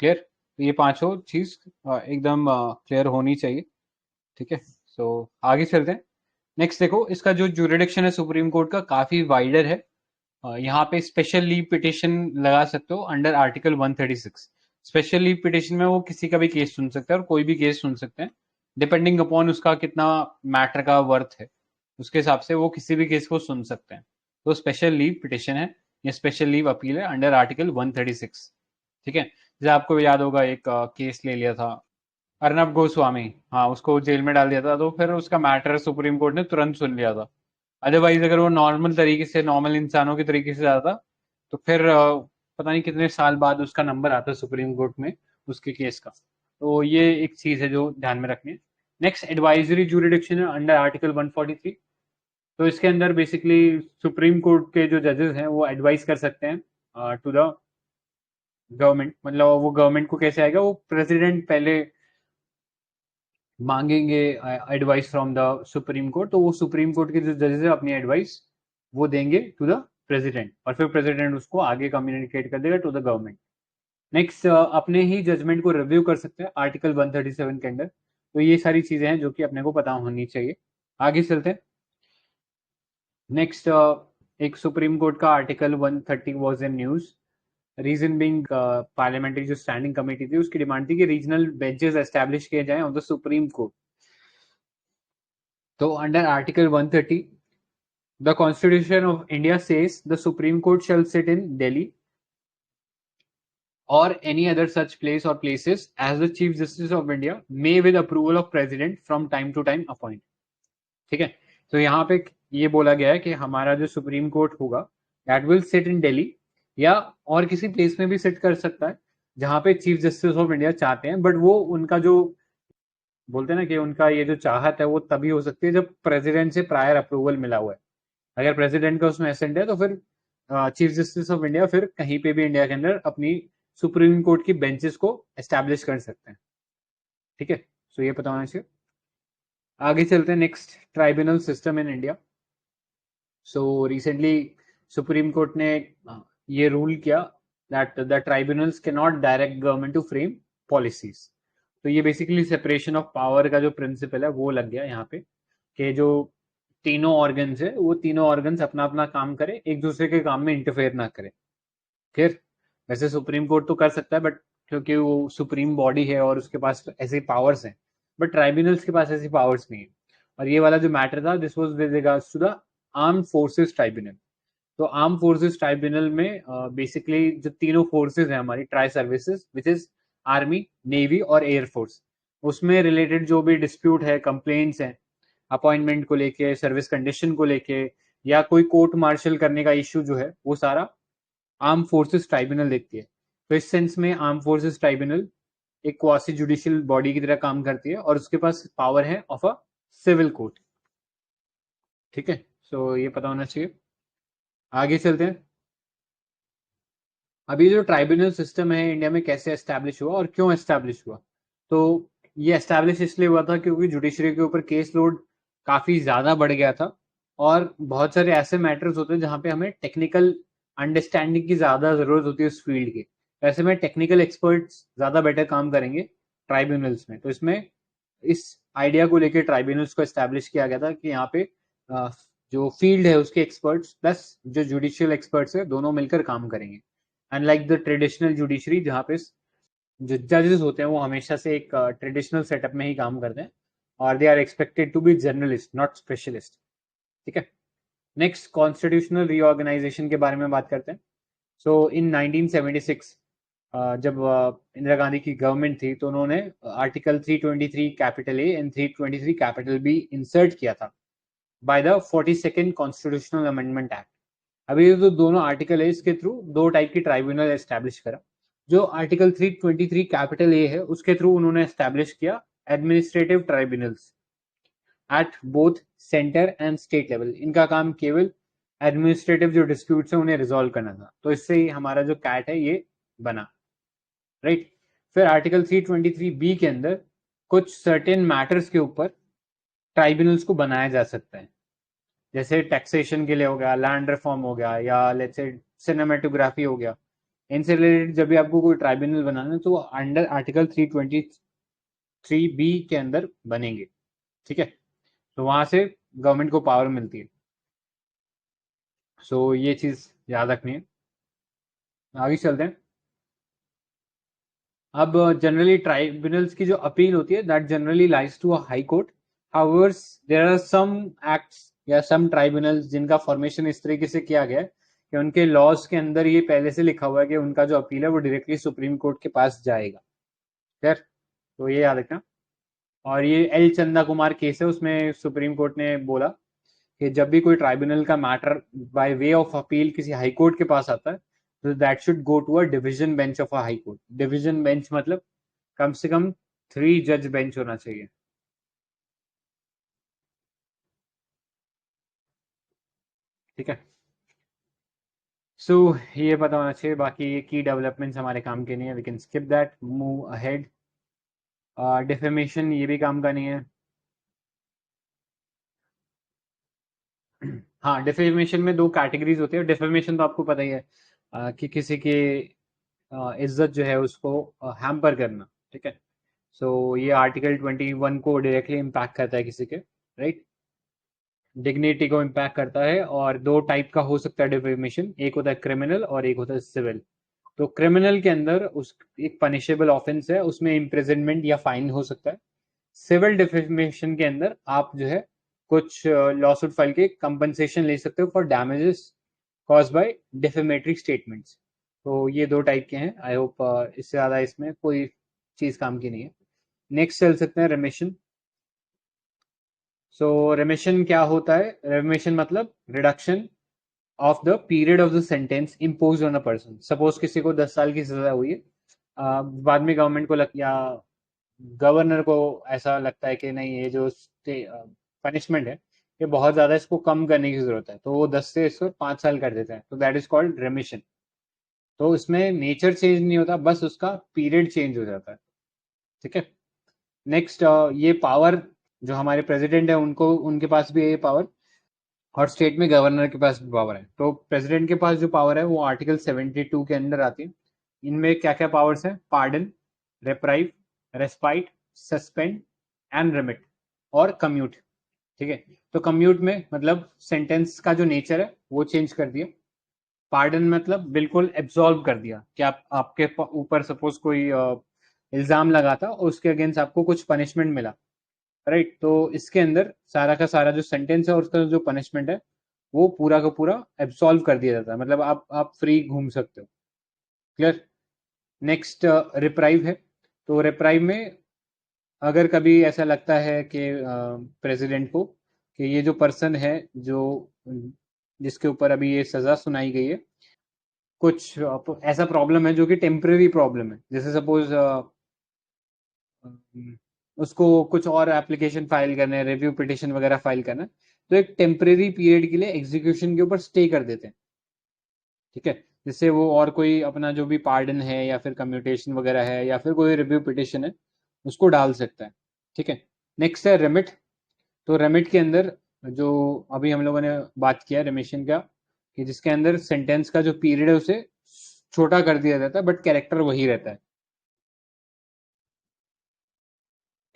क्लियर? तो ये पांचों चीज एकदम क्लियर होनी चाहिए। ठीक है। सो आगे चलते हैं। नेक्स्ट देखो, इसका जो जुरिडिक्शन है सुप्रीम कोर्ट का काफी वाइडर है। यहाँ पे स्पेशल लीव पिटिशन लगा सकते हो under article 136। Special leave petition में वो किसी का भी केस सुन सकते हैं और कोई भी केस सुन सकते हैं, डिपेंडिंग अपॉन उसका कितना मैटर का वर्थ है, उसके हिसाब से वो किसी भी केस को सुन सकते हैं। तो स्पेशल लीव पिटिशन है या स्पेशल लीव अपील है अंडर आर्टिकल 136। ठीक है, जैसे आपको याद होगा एक केस ले लिया था अर्नब गोस्वामी, हाँ उसको जेल में डाल दिया था, तो फिर उसका मैटर सुप्रीम कोर्ट ने तुरंत सुन लिया था। अदरवाइज अगर वो नॉर्मल तरीके से, नॉर्मल इंसानों के तरीके से जाता तो फिर पता नहीं कितने साल बाद उसका नंबर आता सुप्रीम कोर्ट में उसके केस का। तो ये एक चीज है जो ध्यान में रखनी है। नेक्स्ट एडवाइजरी जुरिडिक्शन है अंडर आर्टिकल 143। तो इसके अंदर बेसिकली सुप्रीम कोर्ट के जो जजेस हैं वो एडवाइस कर सकते हैं टू द गवर्नमेंट। मतलब वो गवर्नमेंट को कैसे आएगा, वो प्रेसिडेंट पहले मांगेंगे advice from the supreme court, तो वो सुप्रीम कोर्ट के जो जजेस है अपनी एडवाइस वो देंगे टू द प्रेसिडेंट और फिर प्रेसिडेंट उसको आगे कम्युनिकेट कर देगा टू द गवर्नमेंट। नेक्स्ट अपने ही जजमेंट को रिव्यू कर सकते हैं आर्टिकल 137 के अंडर। तो ये सारी चीजें हैं जो कि अपने को पता होनी चाहिए। आगे चलते हैं। नेक्स्ट एक सुप्रीम कोर्ट का article 130 was in news. Reason being parliamentary जो स्टैंडिंग कमेटी थी उसकी डिमांड थी कि रीजनल बेंचेस एस्टैब्लिश किए जाएं ऑफ द सुप्रीम कोर्ट। तो under article 130 the constitution of India says the supreme court shell sit in Delhi or any other such place or places as the Chief Justice of India may with approval of President from time to time appoint। ठीक है, तो यहाँ पे ये बोला गया है कि हमारा जो सुप्रीम कोर्ट होगा that will sit in Delhi या और किसी प्लेस में भी सिट कर सकता है जहाँ पे चीफ जस्टिस ऑफ इंडिया चाहते हैं, बट वो उनका जो बोलते हैं ना कि उनका ये जो चाहत है वो तभी हो सकती है जब प्रेसिडेंट से प्रायर अप्रूवल मिला हुआ है। अगर प्रेसिडेंट का उसमें एसेंट है तो फिर चीफ जस्टिस ऑफ इंडिया फिर कहीं पे भी इंडिया के अंदर अपनी सुप्रीम कोर्ट की बेंचेस को एस्टैब्लिश कर सकते हैं। ठीक है, सो ये पता होना चाहिए। आगे चलते हैं। Next, tribunal system in India. So recently supreme court ने ये रूल किया that the tribunals cannot direct government to frame policies. तो ये बेसिकली सेपरेशन ऑफ पावर का जो प्रिंसिपल है वो लग गया यहाँ पे कि जो तीनों ऑर्गन्स है वो तीनों ऑर्गन्स अपना अपना काम करे, एक दूसरे के काम में इंटरफेयर ना करे। फिर वैसे सुप्रीम कोर्ट तो कर सकता है बट क्योंकि वो सुप्रीम बॉडी है और उसके पास ऐसी पावर्स हैं, बट ट्राइब्यूनल्स के पास ऐसी पावर्स नहीं है। और ये वाला जो मैटर था this was with regards to the armed forces tribunal. तो आर्म फोर्सेस ट्राइब्यूनल में बेसिकली जो तीनों फोर्सेस हैं हमारी tri services which is army, navy और एयरफोर्स, उसमें रिलेटेड जो भी डिस्प्यूट है, कंप्लेंट्स हैं अपॉइंटमेंट को लेके, सर्विस कंडीशन को लेके या कोई कोर्ट मार्शल करने का इश्यू जो है वो सारा आर्म फोर्सेस ट्राइब्यूनल देखती है। तो इस सेंस में आर्म फोर्सेस ट्राइब्यूनल एक क्वासी जुडिशियल बॉडी की तरह काम करती है और उसके पास पावर है ऑफ अ सिविल कोर्ट। ठीक है, सो ये पता होना चाहिए। आगे चलते हैं। अभी जो ट्राइब्यूनल सिस्टम है इंडिया में कैसे एस्टैब्लिश हुआ और क्यों एस्टैब्लिश हुआ, तो ये एस्टैब्लिश इसलिए हुआ था क्योंकि जुडिशरी के ऊपर केस लोड काफी ज्यादा बढ़ गया था और बहुत सारे ऐसे मैटर्स होते हैं जहाँ पे हमें टेक्निकल अंडरस्टैंडिंग की ज्यादा जरूरत होती है उस फील्ड की। ऐसे में टेक्निकल एक्सपर्ट्स ज्यादा बेटर काम करेंगे ट्राइब्यूनल्स में। तो इसमें इस आइडिया को लेकर ट्राइब्यूनल्स को एस्टैब्लिश किया गया था कि यहाँ पे जो फील्ड है उसके एक्सपर्ट्स प्लस जो जुडिशियल एक्सपर्ट्स है दोनों मिलकर काम करेंगे। अनलाइक द ट्रेडिशनल जुडिशरी जहाँ पे जो जजेस होते हैं वो हमेशा से एक ट्रेडिशनल सेटअप में ही काम करते हैं और they are expected to be journalist not specialist. ठीक है, नेक्स्ट कॉन्स्टिट्यूशनल रीऑर्गेनाइजेशन के बारे में बात करते हैं। सो इन 1976 जब इंदिरा गांधी की गवर्नमेंट थी तो उन्होंने article 323 capital A and 323 capital B insert किया था by the 42nd constitutional amendment act. अभी ये जो दोनों आर्टिकल है इसके थ्रू दो टाइप की ट्राइब्यूनल एस्टैब्लिश करा। जो आर्टिकल 323 कैपिटल ए है उसके थ्रू उन्होंने एस्टैब्लिश किया administrative tribunals at both centre and state level. इनका काम केवल एडमिनिस्ट्रेटिव जो डिस्प्यूट्स है उन्हें रिजॉल्व करना था। तो इससे ही हमारा जो कैट है ये बना, राइट। फिर आर्टिकल 323 बी के अंदर कुछ सर्टेन मैटर्स के ऊपर ट्राइब्यूनल्स को बनाया जा सकता है, जैसे टैक्सेशन के लिए हो गया, लैंड रिफॉर्म हो गया, या लेट्स से सिनेमेटोग्राफी हो गया। इनसे रिलेटेड जब भी आपको कोई ट्राइब्यूनल बनाना है तो अंडर आर्टिकल 323 बी के अंदर बनेंगे। ठीक है, तो वहां से गवर्नमेंट को पावर मिलती है। सो ये चीज याद रखनी है। आगे चलते हैं। अब जनरली ट्राइब्यूनल्स की जो अपील होती है that generally lies to a high court. However there are some acts या सम ट्राइब्यूनल्स जिनका फॉर्मेशन इस तरीके से किया गया है कि उनके लॉज के अंदर ये पहले से लिखा हुआ है कि उनका जो अपील है वो डायरेक्टली सुप्रीम कोर्ट के पास जाएगा। खैर, तो ये याद रखना। और ये एल चंदा कुमार केस है, उसमें सुप्रीम कोर्ट ने बोला कि जब भी कोई ट्राइब्यूनल का matter by way of appeal किसी हाई कोर्ट के पास आता है तो that should go to a division bench of a high court. Division bench मतलब कम से कम 3 जज बेंच होना चाहिए। ठीक है, सो ये पता होना चाहिए। बाकी ये की डेवलपमेंट्स हमारे काम के नहीं है, we can skip that, move ahead. Defamation ये भी काम का नहीं है। हाँ, डिफेमेशन में 2 कैटेगरीज होती है। डिफेमेशन तो आपको पता ही है कि किसी की इज्जत जो है उसको हैम्पर करना। ठीक है, सो ये आर्टिकल 21 को डायरेक्टली इम्पैक्ट करता है किसी के, राइट, डिग्निटी को इम्पैक्ट करता है। और 2 टाइप का हो सकता है डिफेमेशन, एक होता है क्रिमिनल और एक होता है सिविल। तो क्रिमिनल के अंदर उस एक पनिशेबल ऑफेंस है, उसमें इम्प्रिजनमेंट या फाइन हो सकता है। सिविल डिफेमेशन के अंदर आप जो है कुछ लॉसूट फाइल के कंपनसेशन ले सकते हो for damages cause by defamatory statements. तो ये 2 टाइप के हैं। आई होप इससे ज्यादा इसमें कोई चीज काम की नहीं है। नेक्स्ट चल सकते हैं रेमिशन। सो रेमिशन क्या होता है? रेमिशन मतलब reduction of the period of the sentence impose on a person. Suppose किसी को 10 साल की सजा हुई है, बाद में गवर्नमेंट को या गवर्नर को ऐसा लगता है कि नहीं, ये जो पनिशमेंट है ये बहुत ज्यादा, इसको कम करने की जरूरत है, तो वो 10 से इसको 5 साल कर देते हैं। तो दैट इज कॉल्ड रेमिशन। तो इसमें नेचर चेंज नहीं होता, बस उसका पीरियड चेंज हो जाता है। ठीक है, नेक्स्ट, ये पावर जो हमारे प्रेसिडेंट है उनको, उनके पास भी ये पावर, और स्टेट में गवर्नर के पास भी पावर है। तो प्रेसिडेंट के पास जो पावर है वो आर्टिकल 72 के अंदर आती है। इनमें क्या क्या पावर्स है? Pardon, reprieve, respite, suspend and remit और कम्यूट। ठीक है, तो कम्यूट में मतलब सेंटेंस का जो नेचर है वो चेंज कर दिया। पार्डन मतलब बिल्कुल एब्सॉल्व कर दिया कि आपके ऊपर सपोज कोई इल्जाम लगा था और उसके अगेंस्ट आपको कुछ पनिशमेंट मिला, राइट, तो इसके अंदर सारा का सारा जो सेंटेंस है और उसका जो पनिशमेंट है वो पूरा का पूरा एब्सॉल्व कर दिया जाता है। मतलब आप फ्री घूम सकते हो। क्लियर? नेक्स्ट, रिप्राइव है। तो रिप्राइव में अगर कभी ऐसा लगता है कि प्रेसिडेंट को कि ये जो पर्सन है जो जिसके ऊपर अभी ये सजा सुनाई गई है, कुछ ऐसा प्रॉब्लम है जो कि टेम्परेरी प्रॉब्लम है, जैसे सपोज उसको कुछ और एप्लीकेशन फाइल करना है, रिव्यू पिटिशन वगैरह फाइल करना है, तो एक टेम्परेरी पीरियड के लिए एग्जीक्यूशन के ऊपर स्टे कर देते हैं। ठीक है, जिससे वो और कोई अपना जो भी पार्डन है या फिर कम्यूटेशन वगैरह है या फिर कोई रिव्यू पिटिशन है उसको डाल सकता है। ठीक है, नेक्स्ट है रेमिट। तो रेमिट के अंदर जो अभी हम लोगों ने बात किया रेमिशन का, कि जिसके अंदर सेंटेंस का जो पीरियड है उसे छोटा कर दिया जाता है बट कैरेक्टर वही रहता है।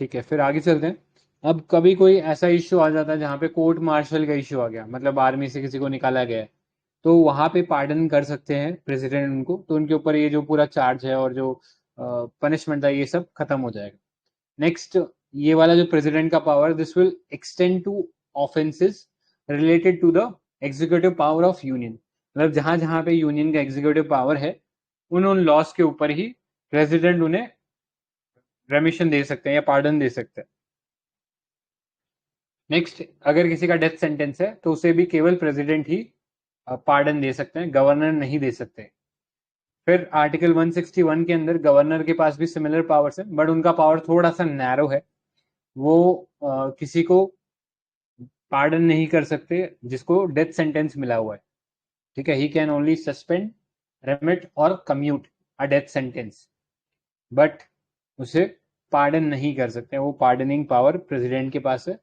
ठीक है, फिर आगे चलते हैं। अब कभी कोई ऐसा इश्यू आ जाता है जहाँ पे कोर्ट मार्शल का इश्यू आ गया, मतलब आर्मी से किसी को निकाला गया है, तो वहां पे पार्डन कर सकते हैं प्रेसिडेंट उनको, तो उनके ऊपर ये जो पूरा चार्ज है और जो पनिशमेंट है ये सब खत्म हो जाएगा। नेक्स्ट, ये वाला जो प्रेसिडेंट का power, this will extend to offences related to the executive power of union. मतलब जहां जहां पे यूनियन का एग्जीक्यूटिव पावर है उन लॉस के ऊपर ही प्रेसिडेंट उन्हें रेमिशन दे सकते हैं या पार्डन दे सकते हैं। नेक्स्ट, अगर किसी का डेथ सेंटेंस है तो उसे भी केवल प्रेसिडेंट ही पार्डन दे सकते हैं, गवर्नर नहीं दे सकते। फिर आर्टिकल 161 के अंदर गवर्नर के पास भी सिमिलर पावर्स है बट उनका पावर थोड़ा सा नैरो है। वो किसी को पार्डन नहीं कर सकते जिसको डेथ सेंटेंस मिला हुआ है। ठीक है, he can only suspend, remit और commute a death sentence, but उसे पार्डन नहीं कर सकते। वो पार्डनिंग पावर प्रेसिडेंट के पास है।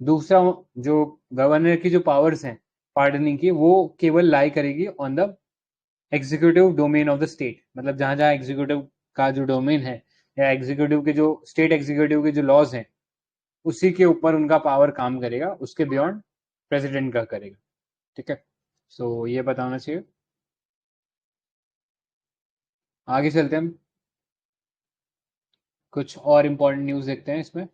दूसरा, जो गवर्नर की जो पावर्स हैं पार्डनिंग की, वो केवल लाई करेगी on the executive domain of the state. मतलब जहां जहां एग्जीक्यूटिव का जो डोमेन है या एग्जीक्यूटिव के जो स्टेट एग्जीक्यूटिव के जो लॉज हैं उसी के ऊपर उनका पावर काम करेगा, उसके बियॉन्ड प्रेसिडेंट का करेगा। ठीक है, सो ये बताना चाहिए। आगे चलते हैं हम, कुछ और इम्पोर्टेंट न्यूज़ देखते हैं इसमें।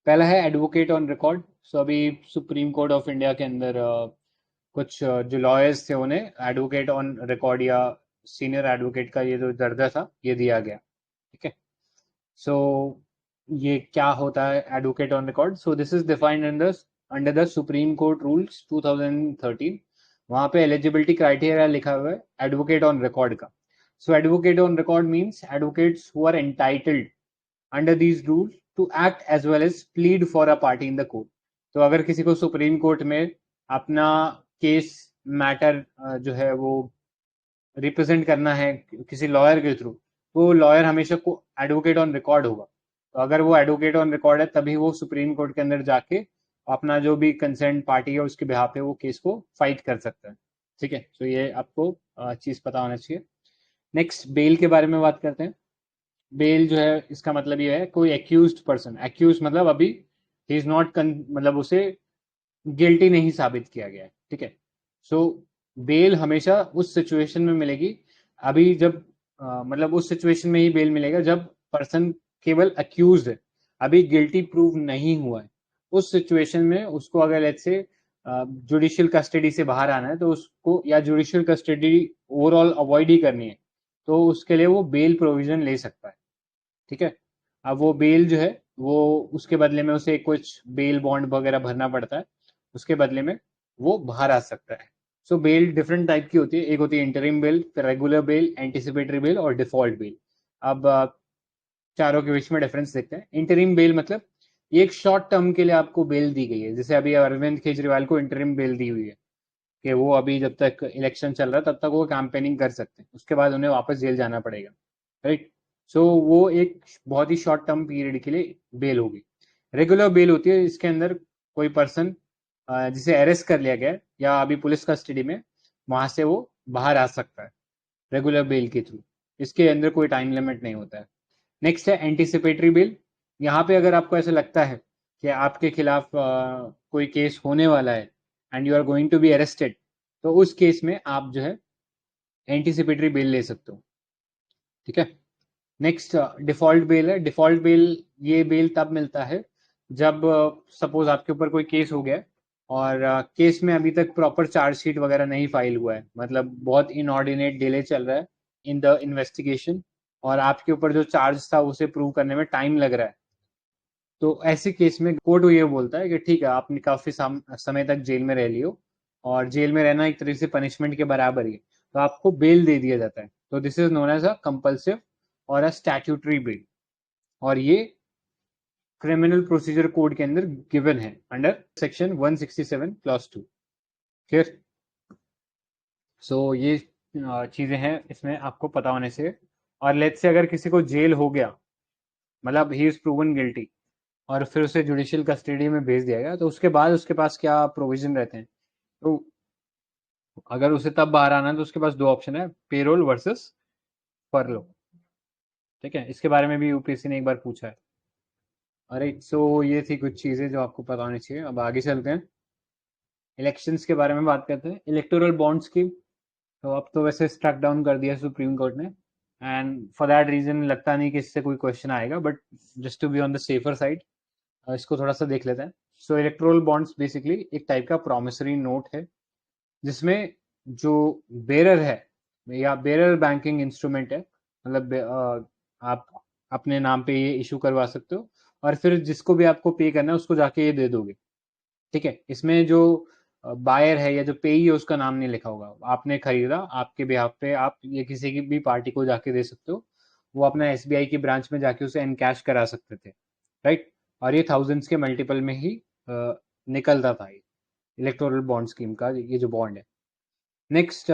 पहला है एडवोकेट ऑन रिकॉर्ड। सो अभी सुप्रीम कोर्ट ऑफ इंडिया के अंदर कुछ जो लॉयर्स थे उन्हें एडवोकेट ऑन रिकॉर्ड या सीनियर एडवोकेट का ये जो दर्जा था ये दिया गया। ठीक है, सो ये क्या होता है advocate on record? So this is defined under the supreme court rules 2013। वहां पे एलिजिबिलिटी क्राइटेरिया लिखा हुआ है एडवोकेट ऑन रिकॉर्ड का। So advocate on record means advocates who are entitled under these rules to act as well as plead for a party in the court. तो अगर किसी को सुप्रीम कोर्ट में अपना केस मैटर जो है वो रिप्रेजेंट करना है किसी लॉयर के थ्रू, वो लॉयर हमेशा को एडवोकेट ऑन रिकॉर्ड होगा। तो अगर वो एडवोकेट ऑन रिकॉर्ड है तभी वो सुप्रीम कोर्ट के अंदर जाके अपना जो भी कंसर्न पार्टी है उसके बिहाफ पे वो केस को फाइट कर सकता है। ठीक है, तो ये आपको चीज पता होना चाहिए। नेक्स्ट बेल के बारे में बात करते हैं। बेल जो है इसका मतलब ये है कोई एक्यूज्ड पर्सन, एक्यूज मतलब अभी ही इज नॉट मतलब उसे गिल्टी नहीं साबित किया गया है। ठीक है, सो बेल हमेशा उस सिचुएशन में मिलेगी अभी जब मतलब उस सिचुएशन में ही बेल मिलेगा जब पर्सन केवल अक्यूज है, अभी गिल्टी प्रूव नहीं हुआ है। उस सिचुएशन में उसको अगर लेट्स से जुडिशियल कस्टडी से बाहर आना है तो उसको, या जुडिशियल कस्टडी ओवरऑल अवॉइड ही करनी है, तो उसके लिए वो बेल प्रोविजन ले सकता है। ठीक है, अब वो बेल जो है वो उसके बदले में उसे कुछ बेल बॉन्ड वगैरह भरना पड़ता है, उसके बदले में वो बाहर आ सकता है। सो बेल डिफरेंट टाइप की होती है, एक होती है interim bell, regular bell, anticipatory bell और डिफॉल्ट बेल। अब चारों के बीच में डिफरेंस देखते हैं। इंटरिम बेल मतलब ये एक शॉर्ट टर्म के लिए आपको बेल दी गई है, जैसे अभी अरविंद केजरीवाल को इंटरिम बेल दी हुई है कि वो अभी जब तक इलेक्शन चल रहा है तब तक वो कैंपेनिंग कर सकते हैं, उसके बाद उन्हें वापस जेल जाना पड़ेगा। राइट, सो वो एक बहुत ही शॉर्ट टर्म पीरियड के लिए बेल होगी। रेगुलर बेल होती है, इसके अंदर कोई पर्सन जिसे अरेस्ट कर लिया गया या अभी पुलिस कस्टडी में, वहां से वो बाहर आ सकता है रेगुलर बेल के थ्रू। इसके अंदर कोई टाइम लिमिट नहीं होता है। नेक्स्ट है एंटिसिपेटरी बेल। यहाँ पे अगर आपको ऐसा लगता है कि आपके खिलाफ कोई केस होने वाला है and you are going to be arrested, तो उस केस में आप जो है एंटिसिपेटरी बेल ले सकते हो। ठीक है, नेक्स्ट डिफॉल्ट बेल है। डिफॉल्ट बेल, ये बेल तब मिलता है जब सपोज आपके ऊपर कोई केस हो गया और केस में अभी तक प्रॉपर चार्जशीट वगैरह नहीं फाइल हुआ है, मतलब बहुत इनऑर्डिनेट डिले चल रहा है इन द इन्वेस्टिगेशन और आपके ऊपर जो चार्ज था उसे प्रूव करने में टाइम लग रहा है। तो ऐसे केस में कोर्ट ये बोलता है कि ठीक है, आपने काफी समय तक जेल में रह लियो और जेल में रहना एक तरीके से पनिशमेंट के बराबर ही है, तो आपको बेल दे दिया जाता है। तो this is known as a compulsive और अ स्टैट्यूटरी बेल, और ये क्रिमिनल प्रोसीजर कोड के अंदर गिवन है अंडर सेक्शन 167 क्लॉज 2। क्लियर? सो ये चीजें हैं इसमें आपको पता होने से। और लेट्स से अगर किसी को जेल हो गया, मतलब ही इज प्रूवन गिल्टी, और फिर उसे जुडिशियल कस्टडी में भेज दिया गया, तो उसके बाद उसके पास क्या प्रोविजन रहते हैं? तो अगर उसे तब बाहर आना है तो उसके पास दो ऑप्शन है, पेरोल वर्सेस फरलो। ठीक है, इसके बारे में भी यूपीएससी ने एक बार पूछा है। अरे सो ये थी कुछ चीजें जो आपको पता होनी चाहिए। अब आगे चलते हैं, इलेक्शंस के बारे में बात करते हैं। इलेक्टोरल बॉन्ड स्कीम, तो अब तो वैसे स्ट्रक डाउन कर दिया सुप्रीम कोर्ट ने, एंड फॉर दैट रीजन लगता नहीं कि इससे कोई क्वेश्चन आएगा, but just to be on the safer side इसको थोड़ा सा देख लेते हैं। सो इलेक्टोरल बॉन्ड्स बेसिकली एक टाइप का प्रॉमिसरी नोट है जिसमें जो बेरर है या बेरर बैंकिंग इंस्ट्रूमेंट है, मतलब आप अपने नाम पे ये इशू करवा सकते हो और फिर जिसको भी आपको पे करना है उसको जाके ये दे दोगे। ठीक है, इसमें जो बायर है या जो पेई है उसका नाम नहीं लिखा होगा, आपने खरीदा, आपके बिहाफ पे आप ये किसी की भी पार्टी को जाके दे सकते हो, वो अपना एसबीआई की ब्रांच में जाके उसे एनकैश करा सकते थे। राइट, और ये थाउजेंड्स के मल्टीपल में ही निकलता था इलेक्टोरल बॉन्ड स्कीम का ये जो बॉन्ड है। नेक्स्ट,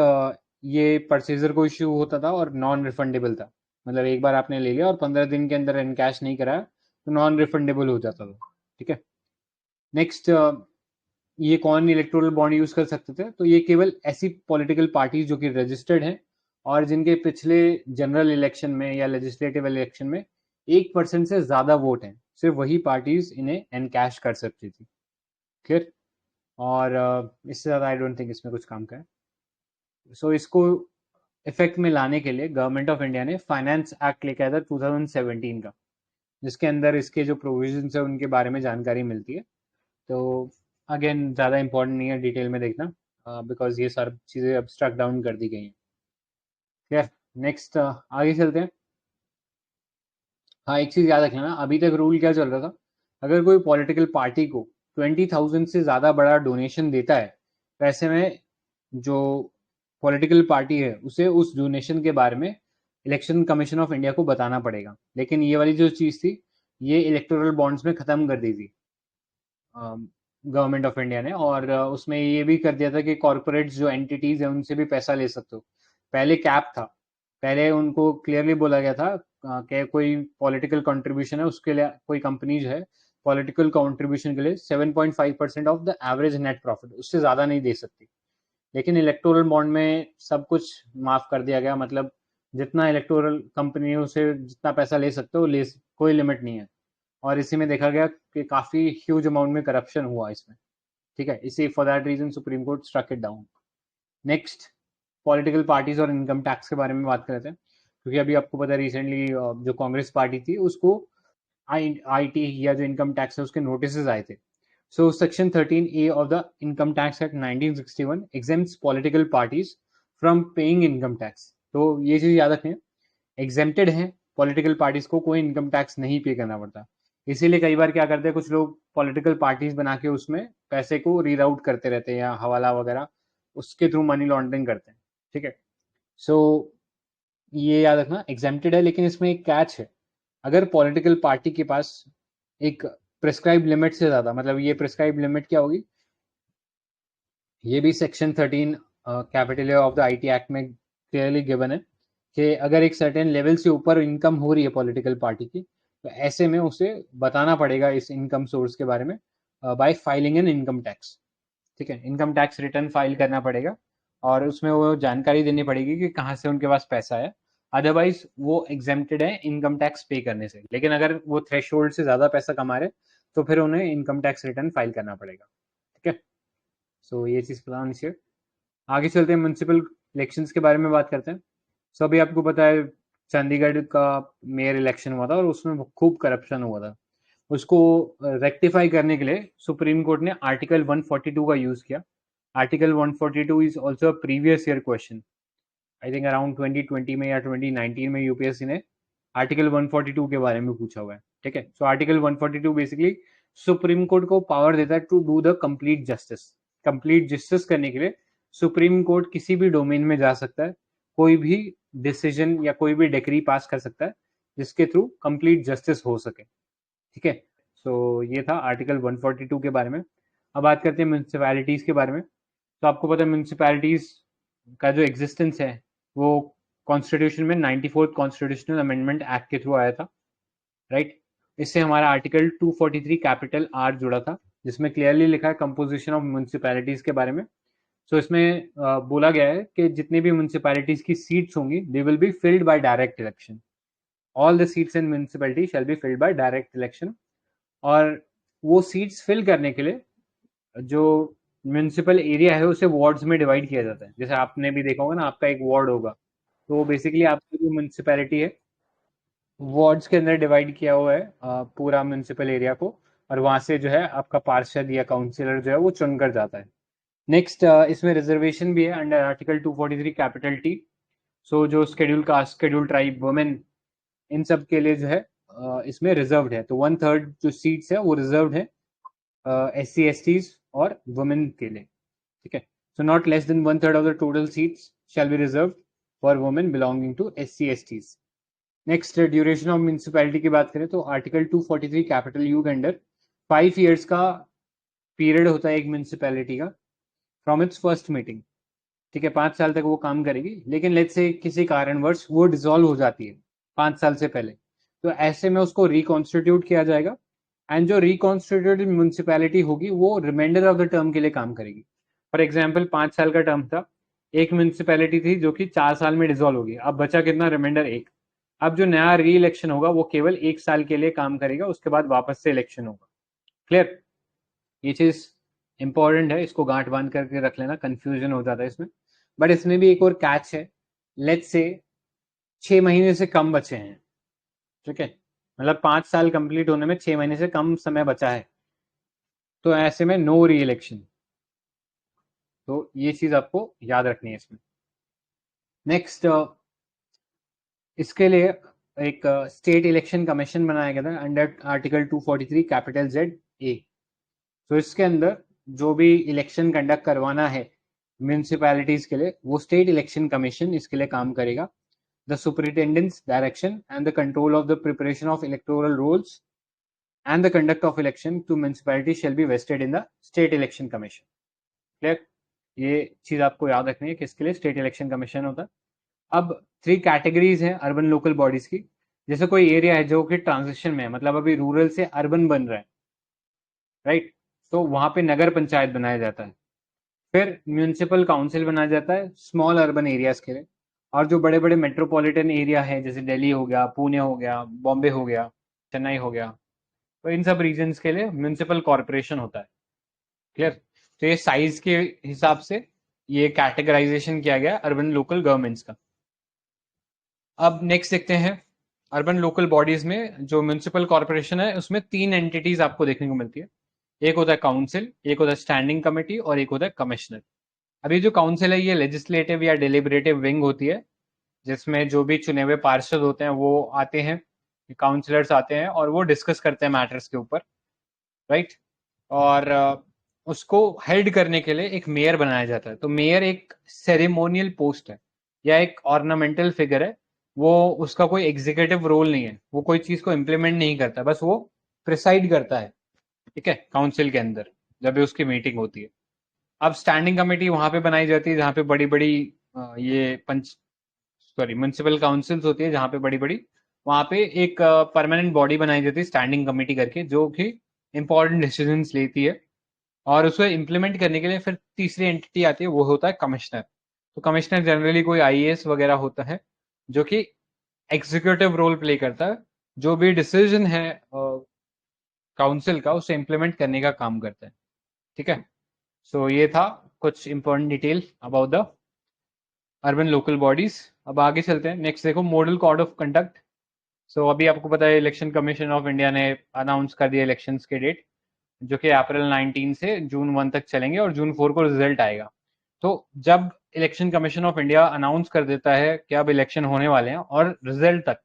ये परचेजर को इश्यू होता था और नॉन रिफंडेबल था, मतलब एक बार आपने ले लिया और 15 दिन के अंदर एनकैश नहीं कराया तो नॉन रिफंडेबल हो जाता था। ठीक है, नेक्स्ट, ये कौन इलेक्टोरल बॉन्ड यूज कर सकते थे? तो ये केवल ऐसी पॉलिटिकल पार्टीज जो कि रजिस्टर्ड हैं और जिनके पिछले जनरल इलेक्शन में या लेजिस्लेटिव इलेक्शन में 1% से ज्यादा वोट हैं। सिर्फ वही पार्टीज इन्हें एनकैश कर सकती थी। क्लियर? और इससे ज़्यादा आई डोंट थिंक इसमें कुछ काम का है। सो इसको इफेक्ट में लाने के लिए गवर्नमेंट ऑफ इंडिया ने फाइनेंस एक्ट लेके आया था 2017 का, जिसके अंदर इसके जो प्रोविजंस है उनके बारे में जानकारी मिलती है। तो अगेन ज़्यादा इंपॉर्टेंट नहीं है डिटेल में देखना, बिकॉज ये सारी चीज़ें अब स्ट्रक डाउन कर दी गई हैं। क्लियर? नेक्स्ट आगे चलते हैं। हाँ, एक चीज़ याद रखना ना, अभी तक रूल क्या चल रहा था, अगर कोई पॉलिटिकल पार्टी को 20,000 से ज़्यादा बड़ा डोनेशन देता है तो ऐसे में जो पॉलिटिकल पार्टी है उसे उस डोनेशन के बारे में इलेक्शन कमीशन ऑफ इंडिया को बताना पड़ेगा। लेकिन ये वाली जो चीज़ थी ये इलेक्टोरल बॉन्ड्स में ख़त्म कर दी थी गवर्नमेंट ऑफ इंडिया ने, और उसमें ये भी कर दिया था कि कॉरपोरेट्स जो एंटिटीज़ हैं उनसे भी पैसा ले सकते हो। पहले कैप था, पहले उनको क्लियरली बोला गया था कि कोई पॉलिटिकल कंट्रीब्यूशन है उसके लिए कोई कंपनी जो है पॉलिटिकल कंट्रीब्यूशन के लिए 7.5% of the average net profit, उससे ज़्यादा नहीं दे सकती। लेकिन इलेक्टोरल बॉन्ड में सब कुछ माफ़ कर दिया गया, मतलब जितना इलेक्टोरल कंपनियों से जितना पैसा ले सकते हो ले, कोई लिमिट नहीं है। और इसी में देखा गया कि काफ़ी ह्यूज अमाउंट में करप्शन हुआ इसमें। ठीक है, इसी for that reason supreme court struck it down. Next, political parties और इनकम टैक्स के बारे में बात कर रहे थे, क्योंकि अभी आपको पता है रिसेंटली जो कांग्रेस पार्टी थी उसको आईटी या जो इनकम टैक्स है उसके नोटिस आए थे। So section 13A of the income tax act 1961 exempts political parties from paying income tax. तो ये चीज़ याद रखें, एग्जेम्प्टेड है पॉलिटिकल पार्टीज को, कोई इनकम टैक्स नहीं पे करना पड़ता। इसीलिए कई बार क्या करते हैं कुछ लोग, पॉलिटिकल पार्टीज बना के उसमें पैसे को रीराउट करते रहते हैं या हवाला वगैरह उसके थ्रू मनी लॉन्ड्रिंग करते हैं। ठीक है, सो ये याद रखना एग्जेम्प्टेड है, लेकिन इसमें एक कैच है, अगर पॉलिटिकल पार्टी के पास एक प्रिस्क्राइब लिमिट से ज़्यादा, मतलब ये प्रिस्क्राइब लिमिट क्या होगी, ये भी section 13 capital of the IT act में क्लियरली गिवन है कि अगर एक सर्टेन लेवल से ऊपर इनकम हो रही है पॉलिटिकल पार्टी की तो ऐसे में उसे बताना पड़ेगा इस इनकम सोर्स के बारे में bye filing an income tax. ठीक है, इनकम टैक्स रिटर्न फाइल करना पड़ेगा और उसमें वो जानकारी देनी पड़ेगी कि कहाँ से उनके पास पैसा है, अदरवाइज वो एग्जेम्प्टेड है इनकम टैक्स पे करने से। लेकिन अगर वो थ्रेशोल्ड से ज़्यादा पैसा कमा रहे तो फिर उन्हें इनकम टैक्स रिटर्न फाइल करना पड़ेगा। ठीक है, सो ये चीज़ पता होनी चाहिए। आगे चलते हैं, म्यूनसिपल इलेक्शंस के बारे में बात करते हैं। सो अभी आपको पता है चंडीगढ़ का मेयर इलेक्शन हुआ था और उसमें खूब करप्शन हुआ था। उसको रेक्टिफाई करने के लिए सुप्रीम कोर्ट ने आर्टिकल 142 का यूज़ किया। Article 142 is also a previous year question, I think around 2020 में या 2019 में यूपीएससी ने आर्टिकल 142 के बारे में पूछा हुआ है। ठीक है, so article 142 basically supreme court को पावर देता है to do the complete justice. Complete justice करने के लिए सुप्रीम कोर्ट किसी भी डोमेन में जा सकता है, कोई भी डिसीजन या कोई भी डिक्री पास कर सकता है जिसके थ्रू कंप्लीट जस्टिस हो सके। ठीक है, सो ये था आर्टिकल 142 के बारे में। अब बात करते हैं म्यूनसिपैलिटीज़ के बारे में। तो आपको पता है म्यूनसिपैलिटीज़ का जो एग्जिस्टेंस है वो कॉन्स्टिट्यूशन में 94th कॉन्स्टिट्यूशनल अमेंडमेंट एक्ट के थ्रू आया था, राइट। इससे हमारा आर्टिकल 243 कैपिटल आर जुड़ा था, जिसमें क्लियरली लिखा है कंपोजिशन ऑफ म्यूनसिपैलिटीज़ के बारे में। सो इसमें बोला गया है कि जितनी भी म्यूनसिपैलिटीज़ की सीट्स होंगी they will be filled by direct election. All the seats in municipality shall be filled by direct election. और वो सीट्स फिल करने के लिए जो म्यूनसिपल एरिया है उसे वार्ड्स में डिवाइड किया जाता है। जैसे आपने भी देखा होगा ना, आपका एक वार्ड होगा, तो बेसिकली आपकी जो म्यूनसिपैलिटी है वार्ड्स के अंदर डिवाइड किया हुआ है पूरा म्यूनसिपल एरिया को, और वहाँ से जो है आपका पार्षद या काउंसिलर जो है वो चुनकर जाता है। नेक्स्ट, इसमें रिजर्वेशन भी है under article 243 capital T. So जो schedule caste, schedule tribe, women, इन सब के लिए जो है इसमें रिजर्व्ड है। तो 1/3 जो सीट्स है वो रिजर्व्ड है SC/STs और वुमेन के लिए। ठीक है, so not less than 1/3 of the total seats shall be reserved for women belonging to SC/STs। नेक्स्ट, ड्यूरेशन ऑफ म्यूनसिपैलिटी की बात करें तो आर्टिकल 243 कैपिटल यू के अंडर 5 years का पीरियड होता है एक म्यूनसिपैलिटी का फ्रॉम इट्स फर्स्ट मीटिंग। ठीक है, 5 साल तक वो काम करेगी, लेकिन लेट्स से किसी कारणवश वो डिसॉल्व हो जाती है 5 साल से पहले, तो ऐसे में उसको रिकॉन्स्टिट्यूट किया जाएगा एंड जो रिकॉन्स्टिट्यूटेड म्यूनसिपैलिटी होगी वो रिमाइंडर ऑफ द टर्म के लिए काम करेगी। फॉर एग्जाम्पल 5 साल का टर्म था, एक म्यूनसिपैलिटी थी जो कि 4 साल में डिसॉल्व होगी, अब बचा कितना, रिमाइंडर 1। अब जो नया री इलेक्शन होगा वो केवल 1 साल के लिए काम करेगा, उसके बाद वापस से इलेक्शन होगा। क्लियर? ये चीज इंपॉर्टेंट है, इसको गांठ बांध करके रख लेना, कंफ्यूजन हो जाता है इसमें। बट इसमें भी एक और कैच है, लेट्स से 6 महीने से कम बचे हैं, ठीक है, मतलब 5 साल कंप्लीट होने में 6 महीने से कम समय बचा है, तो ऐसे में नो री इलेक्शन। तो ये चीज आपको याद रखनी है इसमें। नेक्स्ट, इसके लिए एक स्टेट इलेक्शन कमीशन बनाया गया था under article 243 capital Z A. तो इसके अंदर जो भी इलेक्शन कंडक्ट करवाना है म्यूनिसिपैलिटीज के लिए, वो स्टेट इलेक्शन कमीशन इसके लिए काम करेगा। The superintendence direction and the control of the preparation of electoral rolls and the conduct of election to municipality shall be vested in the state election commission. Clear? ये चीज आपको याद रखनी है, किसके लिए स्टेट इलेक्शन कमीशन होता है। अब 3 कैटेगरीज हैं अर्बन लोकल बॉडीज की। जैसे कोई एरिया है जो कि ट्रांजिशन में है, मतलब अभी रूरल से अर्बन बन रहा है, राइट, तो वहां पे नगर पंचायत बनाया जाता है। फिर म्यूनिसिपल काउंसिल बनाया जाता है स्मॉल अर्बन एरियाज के लिए। और जो बड़े बड़े मेट्रोपॉलिटन एरिया है, जैसे दिल्ली हो गया, पुणे हो गया, बॉम्बे हो गया, चेन्नई हो गया, तो इन सब रीजन्स के लिए म्यूनिसिपल कॉर्पोरेशन होता है। क्लियर? तो ये साइज के हिसाब से ये कैटेगराइजेशन किया गया अर्बन लोकल गवर्नमेंट्स का। अब नेक्स्ट देखते हैं, अर्बन लोकल बॉडीज में जो म्यूनिसिपल कॉर्पोरेशन है उसमें 3 एंटिटीज आपको देखने को मिलती है। एक होता है काउंसिल, एक होता है स्टैंडिंग कमेटी और एक होता है कमिश्नर। अभी जो काउंसिल है ये लेजिस्लेटिव या डिलिबरेटिव विंग होती है, जिसमें जो भी चुने हुए पार्षद होते हैं वो आते हैं, काउंसिलर्स आते हैं और वो डिस्कस करते हैं मैटर्स के ऊपर, राइट। और उसको हेल्ड करने के लिए एक मेयर बनाया जाता है। तो मेयर एक सेरेमोनियल पोस्ट है या एक ऑर्नामेंटल फिगर है, वो उसका कोई एग्जीक्यूटिव रोल नहीं है, वो कोई चीज को इम्प्लीमेंट नहीं करता, बस वो प्रिसाइड करता है, ठीक है, काउंसिल के अंदर जब भी उसकी मीटिंग होती है। अब स्टैंडिंग कमेटी वहां पे बनाई जाती है जहाँ पे बड़ी बड़ी ये म्यूनिसिपल काउंसिल्स होती है, जहाँ पे बड़ी बड़ी, वहां पे एक परमानेंट बॉडी बनाई जाती है स्टैंडिंग कमेटी करके, जो कि इंपॉर्टेंट डिसीजंस लेती है। और उसको इम्प्लीमेंट करने के लिए फिर तीसरी एंटिटी आती है, वो होता है कमिश्नर। तो कमिश्नर जनरली कोई आईएएस वगैरह होता है जो कि एग्जीक्यूटिव रोल प्ले करता है, जो भी डिसीजन है काउंसिल का उसे इम्प्लीमेंट करने का काम करता है, ठीक है। सो ये था कुछ important detail about the urban local bodies. अब आगे चलते हैं, नेक्स्ट देखो मॉडल कोड ऑफ कंडक्ट। सो अभी आपको पता है इलेक्शन कमीशन ऑफ इंडिया ने अनाउंस कर दिया इलेक्शंस के डेट, जो कि अप्रैल 19 से जून 1 तक चलेंगे और जून 4 को रिजल्ट आएगा। तो जब election commission of India announce कर देता है कि अब इलेक्शन होने वाले हैं और रिजल्ट तक,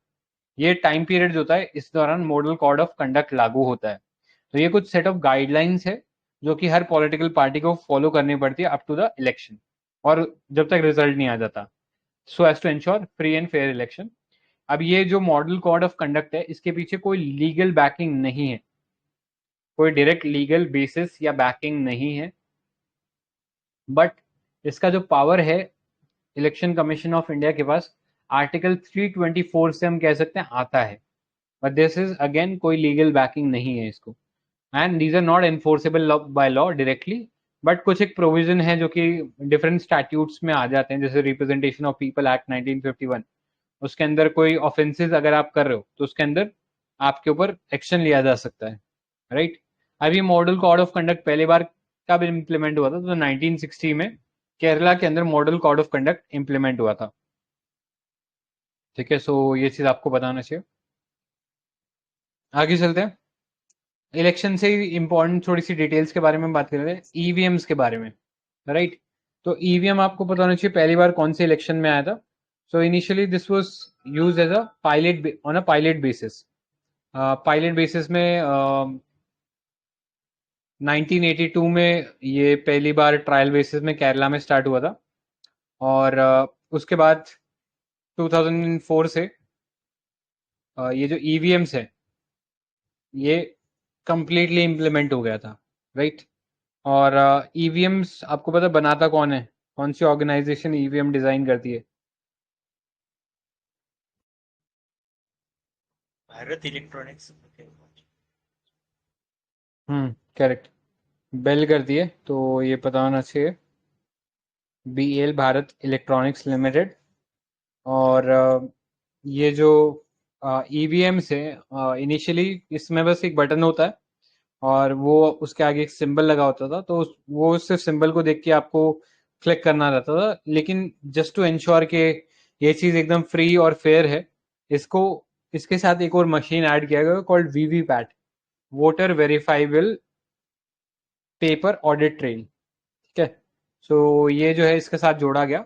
ये टाइम पीरियड जो होता है, इस दौरान मॉडल कोड ऑफ कंडक्ट लागू होता है। तो ये कुछ सेट ऑफ गाइडलाइंस है जो कि हर पॉलिटिकल पार्टी को फॉलो करनी पड़ती है अप टू द इलेक्शन, और जब तक रिजल्ट नहीं आ जाता, so as to ensure free and fair election. अब ये जो मॉडल कोड ऑफ कंडक्ट है, इसके पीछे कोई लीगल बैकिंग नहीं है, कोई डायरेक्ट लीगल बेसिस या बैकिंग नहीं है, बट इसका जो पावर है इलेक्शन कमीशन ऑफ इंडिया के पास, आर्टिकल 324 से हम कह सकते हैं आता है, बट दिस इज अगेन कोई लीगल बैकिंग नहीं है इसको, and these are not enforceable by law directly, but कुछ एक प्रोविजन है जो कि डिफरेंट स्टैट्यूट्स में आ जाते हैं, जैसे रिप्रेजेंटेशन ऑफ पीपल एक्ट 1951, उसके अंदर कोई ऑफेंसेस अगर आप कर रहे हो तो उसके अंदर आपके ऊपर एक्शन लिया जा सकता है, राइट। अभी मॉडल कोड ऑफ कंडक्ट पहली बार कब इम्प्लीमेंट हुआ था? तो 1960 में केरला के अंदर model code of conduct implement हुआ था, ठीक है। सो ये चीज आपको बताना चाहिए। आगे चलते हैं, इलेक्शन से इंपॉर्टेंट थोड़ी सी डिटेल्स के बारे में बात कर रहे हैं, ईवीएम्स के बारे में, राइट। तो ईवीएम आपको पता होना चाहिए पहली बार कौन से इलेक्शन में आया था। So initially this was used as a pilot, on a pilot basis. Pilot basis में 1982 में ये पहली बार ट्रायल बेसिस में केरला में स्टार्ट हुआ था, और उसके बाद 2004 से ये जो ईवीएम्स है ये कंप्लीटली इम्प्लीमेंट हो गया था, राइट। और ईवीएम्स आपको पता बनाता कौन है, कौन सी ऑर्गेनाइजेशन ईवीएम डिजाइन करती है? भारत इलेक्ट्रॉनिक्स। करेक्ट, बेल करती है, तो ये पता होना चाहिए, बीएल भारत इलेक्ट्रॉनिक्स लिमिटेड। और ये जो ईवीएम से इनिशियली इसमें बस एक बटन होता है और वो उसके आगे एक सिंबल लगा होता था, तो वो सिर्फ सिंबल को देख के आपको क्लिक करना रहता था। लेकिन जस्ट टू इंश्योर कि ये चीज़ एकदम फ्री और फेयर है, इसको इसके साथ एक और मशीन ऐड किया गया called VVPAT, voter verifiable paper audit trail. ठीक है, सो ये जो है इसके साथ जोड़ा गया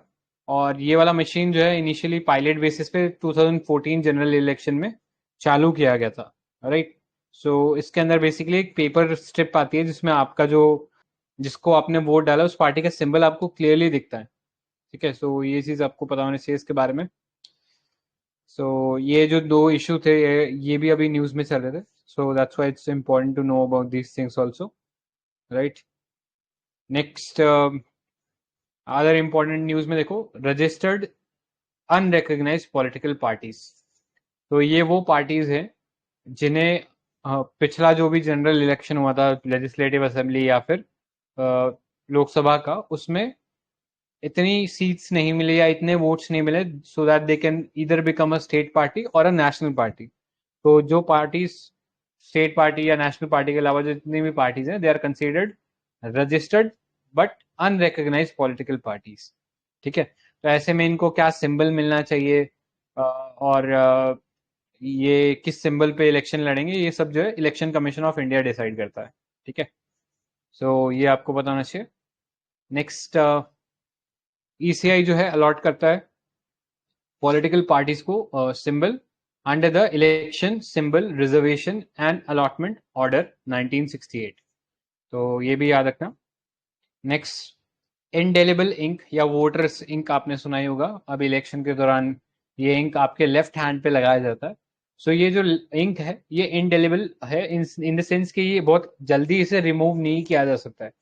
और ये वाला मशीन जो है इनिशियली पायलट बेसिस पे 2014 जनरल इलेक्शन में चालू किया गया था। राइट, सो इसके अंदर बेसिकली एक पेपर स्ट्रिप आती है जिसमें आपका जो जिसको आपने वोट डाला उस पार्टी का सिंबल आपको क्लियरली दिखता है। ठीक है, सो ये चीज़ आपको पता होनी चाहिए इसके बारे में। सो ये जो दो इशू थे ये भी अभी न्यूज़ में चल रहे थे, so that's why it's important to know about these things also. Right, next other important news में देखो, रजिस्टर्ड अनरिकग्नाइज पॉलिटिकल पार्टीज। तो ये वो पार्टीज हैं जिन्हें पिछला जो भी जनरल इलेक्शन हुआ था लेजिस्लेटिव असेंबली या फिर लोकसभा का, उसमें इतनी सीट्स नहीं मिले या इतने वोट्स नहीं मिले so that they can either become a state party और अ नेशनल पार्टी। तो जो पार्टीज स्टेट पार्टी या नेशनल पार्टी के अलावा जो जितनी भी पार्टीज हैं, they are considered registered but unrecognise political parties. ठीक है, तो ऐसे में इनको क्या सिंबल मिलना चाहिए और ये किस सिंबल पे इलेक्शन लड़ेंगे, ये सब जो है election commission of India decide करता है। ठीक है, सो ये आपको पता होना चाहिए। नेक्स्ट, ईसीआई जो है अलॉट करता है पॉलिटिकल पार्टीज को symbol under the election symbol reservation and allotment order 1968। तो ये भी याद रखना। नेक्स्ट, इंडेलिबल इंक या वोटर्स इंक आपने सुना ही होगा। अब इलेक्शन के दौरान ये इंक आपके लेफ्ट हैंड पे लगाया जाता है। सो ये जो इंक है ये इंडेलिबल है इन द सेंस कि ये बहुत जल्दी इसे रिमूव नहीं किया जा सकता है।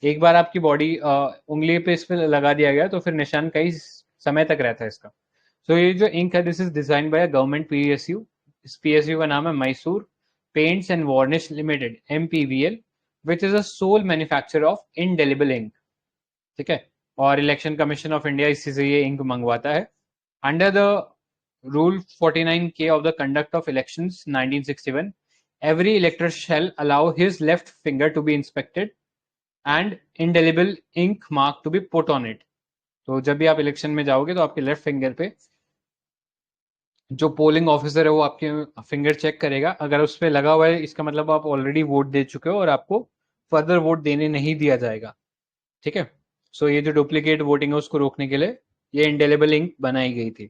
एक बार आपकी बॉडी उंगली पे इस पे लगा दिया गया तो फिर निशान कई समय तक रहता है इसका। सो ये जो इंक है this is design by government PSU. इस पीएसयू का नाम है Mysore paints and varnish limited MPVL, which is a sole manufacturer of indelible ink. ठीक है, और इलेक्शन कमीशन ऑफ इंडिया इसी से ये इंक मंगवाता है। Under the rule 49K of the conduct of elections 1961, every elector shall allow his left finger to be inspected and indelible ink mark to be put on it। तो जब भी आप election में जाओगे तो आपके लेफ्ट फिंगर पे जो पोलिंग ऑफिसर है वो आपके फिंगर चेक करेगा। अगर उस पर लगा हुआ है इसका मतलब आप ऑलरेडी वोट दे चुके हो और आपको फर्दर वोट देने नहीं दिया जाएगा। ठीक है, सो ये जो डुप्लीकेट वोटिंग है उसको रोकने के लिए ये इंडेलिबल इंक बनाई गई थी।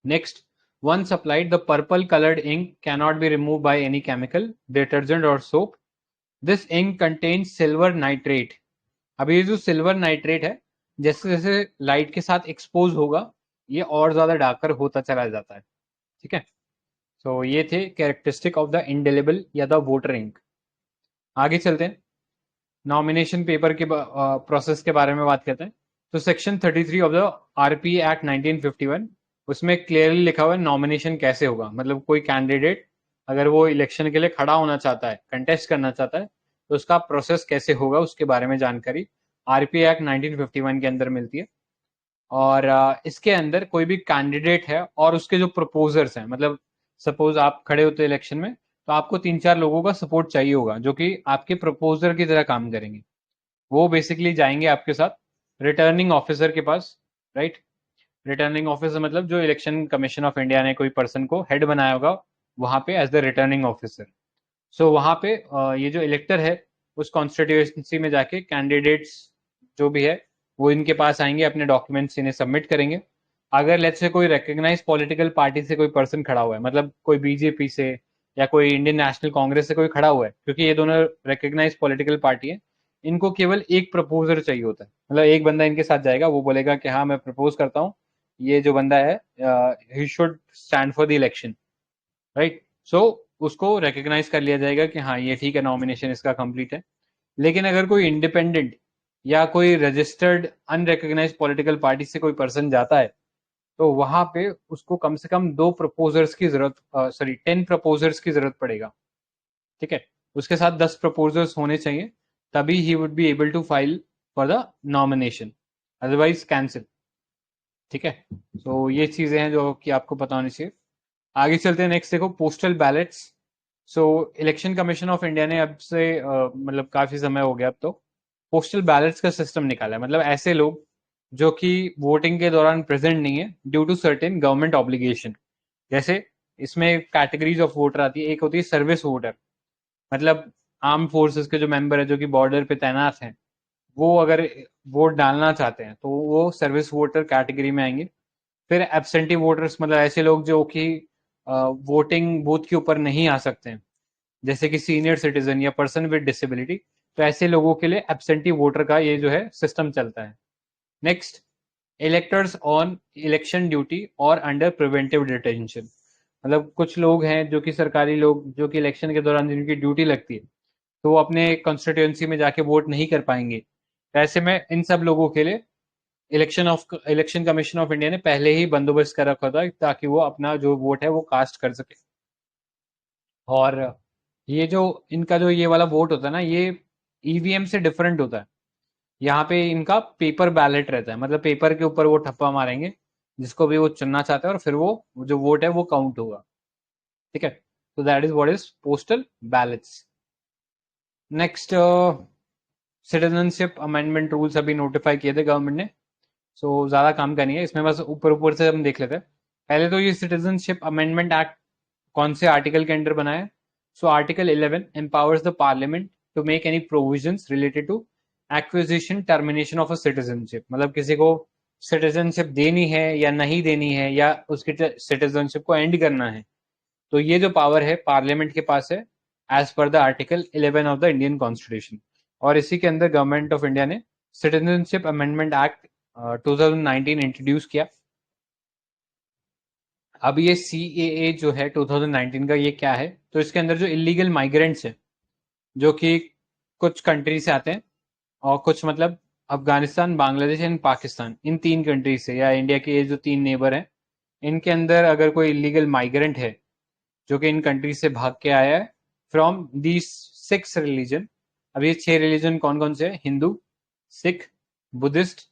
Next, once applied the purple colored ink cannot be removed by any chemical, detergent or soap। this ink contains silver nitrate। अब ये जो सिल्वर नाइट्रेट है जैसे जैसे लाइट के साथ एक्सपोज होगा ये और ज्यादा डार्कर होता चला जाता है। ठीक है, तो ये थे कैरेक्टरिस्टिक ऑफ द इंडेलिबल या द वोटर इंक। आगे चलते हैं, नॉमिनेशन पेपर के प्रोसेस के बारे में बात करते हैं। तो section 33 of the RP act 1951 उसमें क्लियरली लिखा हुआ है नॉमिनेशन कैसे होगा। मतलब कोई कैंडिडेट अगर वो इलेक्शन के लिए खड़ा होना चाहता है, कंटेस्ट करना चाहता है, तो उसका प्रोसेस कैसे होगा उसके बारे में जानकारी RP एक्ट 1951 के अंदर मिलती है। और इसके अंदर कोई भी कैंडिडेट है और उसके जो प्रपोजर्स हैं, मतलब सपोज आप खड़े होते इलेक्शन में तो आपको 3-4 लोगों का सपोर्ट चाहिए होगा जो कि आपके प्रपोजर की तरह काम करेंगे। वो बेसिकली जाएंगे आपके साथ रिटर्निंग ऑफिसर के पास। राइट, रिटर्निंग ऑफिसर मतलब जो इलेक्शन कमीशन ऑफ इंडिया ने कोई पर्सन को हेड बनाया होगा वहां पे एज द रिटर्निंग ऑफिसर। सो वहां पे ये जो इलेक्टर है उस कॉन्स्टिट्यूएंसी में जाके कैंडिडेट्स जो भी है वो इनके पास आएंगे, अपने डॉक्यूमेंट्स इन्हें सबमिट करेंगे। अगर लेट्स से कोई रिकग्नाइज पॉलिटिकल पार्टी से कोई पर्सन खड़ा हुआ है, मतलब कोई बीजेपी से या कोई इंडियन नेशनल कांग्रेस से कोई खड़ा हुआ है, क्योंकि ये दोनों रिकग्नाइज पॉलिटिकल पार्टी है, इनको केवल एक प्रपोजर चाहिए होता है। मतलब एक बंदा इनके साथ जाएगा, वो बोलेगा कि हाँ मैं प्रपोज करता हूँ ये जो बंदा है he should stand for the election. Right, so उसको रिकग्नाइज कर लिया जाएगा कि हाँ ये ठीक है, नॉमिनेशन इसका कंप्लीट है। लेकिन अगर कोई इंडिपेंडेंट या कोई रजिस्टर्ड अनरिकग्नाइज पॉलिटिकल पार्टी से कोई पर्सन जाता है तो वहां पे उसको कम से कम 2 प्रपोजर्स की जरूरत 10 प्रपोजर्स की जरूरत पड़ेगा। ठीक है, उसके साथ 10 प्रपोजर्स होने चाहिए, तभी ही would be able to file for the nomination, otherwise cancel. ठीक है, तो ये चीजें हैं जो कि आपको पता होनी चाहिए। आगे चलते हैं, नेक्स्ट देखो postal ballets. So election commission of India ने अब से मतलब काफी समय हो गया अब तो पोस्टल बैलेट्स का सिस्टम निकाला है। मतलब ऐसे लोग जो कि वोटिंग के दौरान प्रेजेंट नहीं है due to certain government obligation. जैसे इसमें कैटेगरीज ऑफ वोटर आती है, एक होती है सर्विस वोटर, मतलब आर्म फोर्सेस के जो मेंबर है जो कि बॉर्डर पे तैनात हैं, वो अगर वोट डालना चाहते हैं तो वो सर्विस वोटर कैटेगरी में आएंगे। फिर एब्सेंटी वोटर्स, मतलब ऐसे लोग जो कि वोटिंग बूथ के ऊपर नहीं आ सकते हैं, जैसे कि सीनियर सिटीजन या पर्सन विद डिसेबिलिटी, तो ऐसे लोगों के लिए एब्सेंटी वोटर का ये जो है सिस्टम चलता है। Next, electors on election duty और अंडर प्रिवेंटिव डिटेंशन। मतलब कुछ लोग हैं जो कि सरकारी लोग जो कि इलेक्शन के दौरान जिनकी ड्यूटी लगती है तो वो अपने कॉन्स्टिट्यूएंसी में जाके वोट नहीं कर पाएंगे। ऐसे में इन सब लोगों के लिए इलेक्शन कमीशन ऑफ इंडिया ने पहले ही बंदोबस्त कर रखा था ताकि वो अपना जो वोट है वो कास्ट कर सके। और ये जो इनका जो ये वाला वोट होता है ना, ये ईवीएम से डिफरेंट होता है। यहाँ पे इनका पेपर बैलेट रहता है, मतलब पेपर के ऊपर वो ठप्पा मारेंगे जिसको भी वो चुनना चाहते हैं और फिर वो जो वोट है वो काउंट होगा। ठीक है, तो that is what is postal ballets. Next, citizenship amendment rules अभी नोटिफाई किए थे गवर्नमेंट ने। सो ज्यादा काम का नहीं है इसमें, बस ऊपर ऊपर से हम देख लेते हैं। पहले तो ये सिटीजनशिप अमेंडमेंट एक्ट कौन से आर्टिकल के अंडर बना है? So article 11 empowers the parliament to make any provisions related to acquisition termination of a citizenship. मतलब किसी को सिटीजनशिप देनी है या नहीं देनी है या उसकी सिटीजनशिप को एंड करना है, तो ये जो पावर है पार्लियामेंट के पास है as per the article 11 of the Indian constitution. और इसी के अंदर गवर्नमेंट ऑफ इंडिया ने सिटीजनशिप अमेंडमेंट एक्ट 2019 इंट्रोड्यूस किया। अब ये CAA जो है 2019 का, ये क्या है? तो इसके अंदर जो इलीगल माइग्रेंट्स हैं जो कि कुछ कंट्री से आते हैं और कुछ मतलब Afghanistan, Bangladesh and Pakistan, in 3 country से, या इंडिया के ये जो 3 नेबर हैं, इनके अंदर अगर कोई इलीगल माइग्रेंट है जो कि इन कंट्री से भाग के आया है फ्रॉम दी 6 रिलीजन। अब ये 6 रिलीजन कौन कौन से हैं? Hindu, Sikh, Buddhist,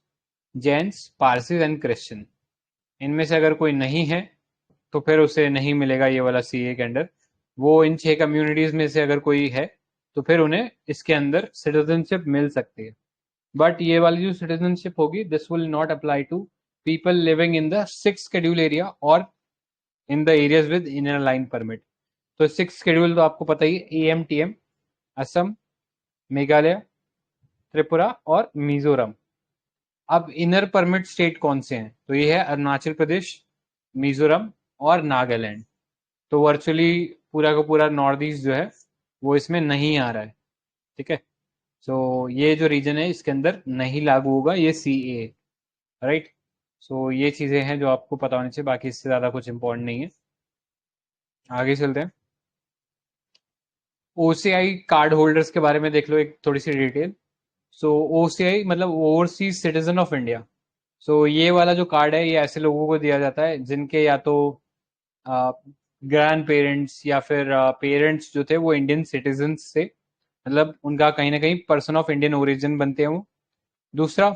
Jains, Parsi and Christian. इनमें से अगर कोई नहीं है तो फिर उसे नहीं मिलेगा ये वाला CAA के अंडर। वो इन 6 कम्युनिटीज में से अगर कोई है तो फिर उन्हें इसके अंदर सिटीजनशिप मिल सकती है। बट ये वाली जो सिटीजनशिप होगी, this will not apply to people living in the 6th schedule area और in the areas with inner line permit. तो 6th शेड्यूल तो आपको पता ही है, AMTM, असम, मेघालय, त्रिपुरा और मिजोरम। अब इनर परमिट स्टेट कौन से हैं? तो ये है अरुणाचल प्रदेश, मिजोरम और नागालैंड। तो वर्चुअली पूरा का पूरा नॉर्थ ईस्ट जो है वो इसमें नहीं आ रहा है। ठीक है, सो ये जो रीजन है इसके अंदर नहीं लागू होगा ये CAA, राइट। सो ये चीजें हैं जो आपको पता होनी चाहिए, बाकी इससे ज्यादा कुछ इंपॉर्टेंट नहीं है। आगे चलते हैं। OCI कार्ड होल्डर्स के बारे में देख लो एक थोड़ी सी डिटेल। सो OCI मतलब ओवरसीज सिटीजन ऑफ इंडिया। सो ये वाला जो कार्ड है ये ऐसे लोगों को दिया जाता है जिनके या तो ग्रैंड पेरेंट्स या फिर पेरेंट्स जो थे वो इंडियन सिटीजन से, मतलब उनका कहीं ना कहीं पर्सन ऑफ इंडियन ओरिजिन बनते हैं वो। दूसरा,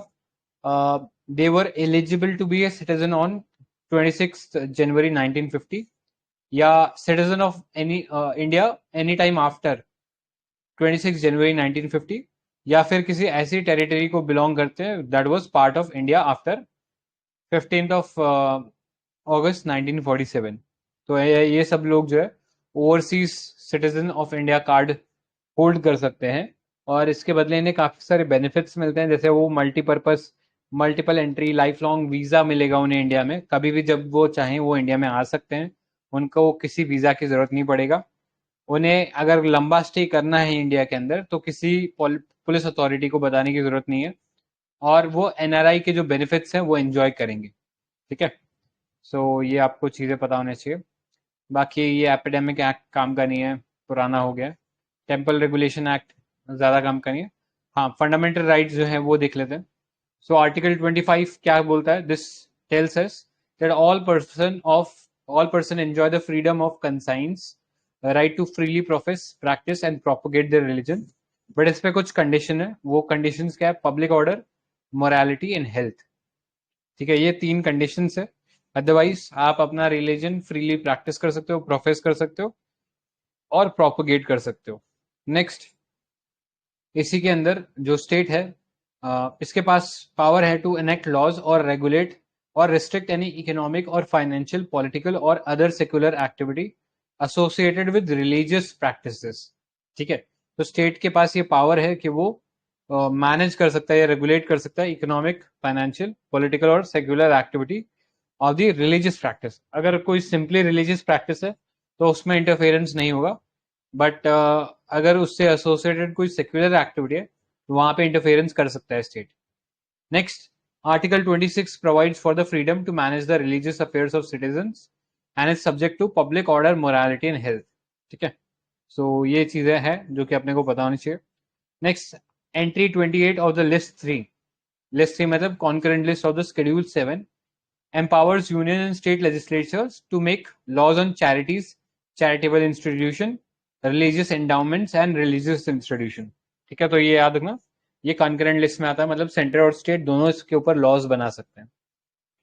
they were eligible to be a citizen on 26 January 1950 या citizen of any India any time after 26 January 1950, या फिर किसी ऐसी टेरिटरी को बिलोंग करते हैं that was part of India after 15th of अगस्त 1947। तो ये सब लोग जो है overseas citizen of India card hold कर सकते हैं और इसके बदले इन्हें काफी सारे बेनिफिट्स मिलते हैं, जैसे वो multipurpose, multiple entry, life long visa मिलेगा उन्हें इंडिया में, कभी भी जब वो चाहें वो इंडिया में आ सकते हैं, उनको किसी वीजा की जरूरत नहीं पड़ेगा। उन्हें अगर लंबा स्टे करना है इंडिया के अंदर तो किसी पुलिस अथॉरिटी को बताने की जरूरत नहीं है और वो NRI के जो बेनिफिट्स हैं वो एंजॉय करेंगे। ठीक है, सो ये आपको चीज़ें पता होनी चाहिए। बाकी ये एपिडेमिक एक्ट काम का नहीं है, पुराना हो गया। टेम्पल रेगुलेशन एक्ट ज़्यादा काम का नहीं है। हाँ, फंडामेंटल राइट्स जो है वो देख लेते हैं। सो आर्टिकल 25 क्या बोलता है? This tells us that all person enjoy the freedom of conscience, right to freely profess, practice and propagate their religion। But इस पे कुछ कंडीशन है, वो कंडीशन क्या है? Public order, morality and health. ठीक है, ये 3 कंडीशन है अदरवाइज आप अपना रिलीजन फ्रीली प्रैक्टिस कर सकते हो, प्रोफेस कर सकते हो और प्रोपोगेट कर सकते हो। नेक्स्ट, इसी के अंदर जो स्टेट है इसके पास पावर है टू एनेक्ट लॉज और रेगुलेट और रिस्ट्रिक्ट एनी इकोनॉमिक और फाइनेंशियल, पॉलिटिकल और other secular activity associated with religious practices. ठीक है, तो स्टेट के पास ये पावर है कि वो मैनेज कर सकता है या रेगुलेट कर सकता है इकोनॉमिक, फाइनेंशियल, पॉलिटिकल और secular activity of the religious practice. अगर कोई सिंपली रिलीजियस प्रैक्टिस है तो उसमें इंटरफेरेंस नहीं होगा, बट अगर उससे एसोसिएटेड कोई सेक्युलर एक्टिविटी है तो वहां पे इंटरफेरेंस कर सकता है state. Next, article 26 provides for the freedom to manage the religious affairs of citizens and is subject to public order, morality and health. ठीक है, सो ये चीजें हैं जो कि अपने को पता होनी चाहिए। Next, entry 28 of the list 3, list 3 मतलब concurrent list of the schedule 7 empowers union and state legislatures to make laws on charities, charitable institution, religious endowments and religious institution। ठीक है, तो ये याद रखना, ये कंकरेंट लिस्ट में आता है, मतलब सेंटर और स्टेट दोनों इसके ऊपर लॉज बना सकते हैं।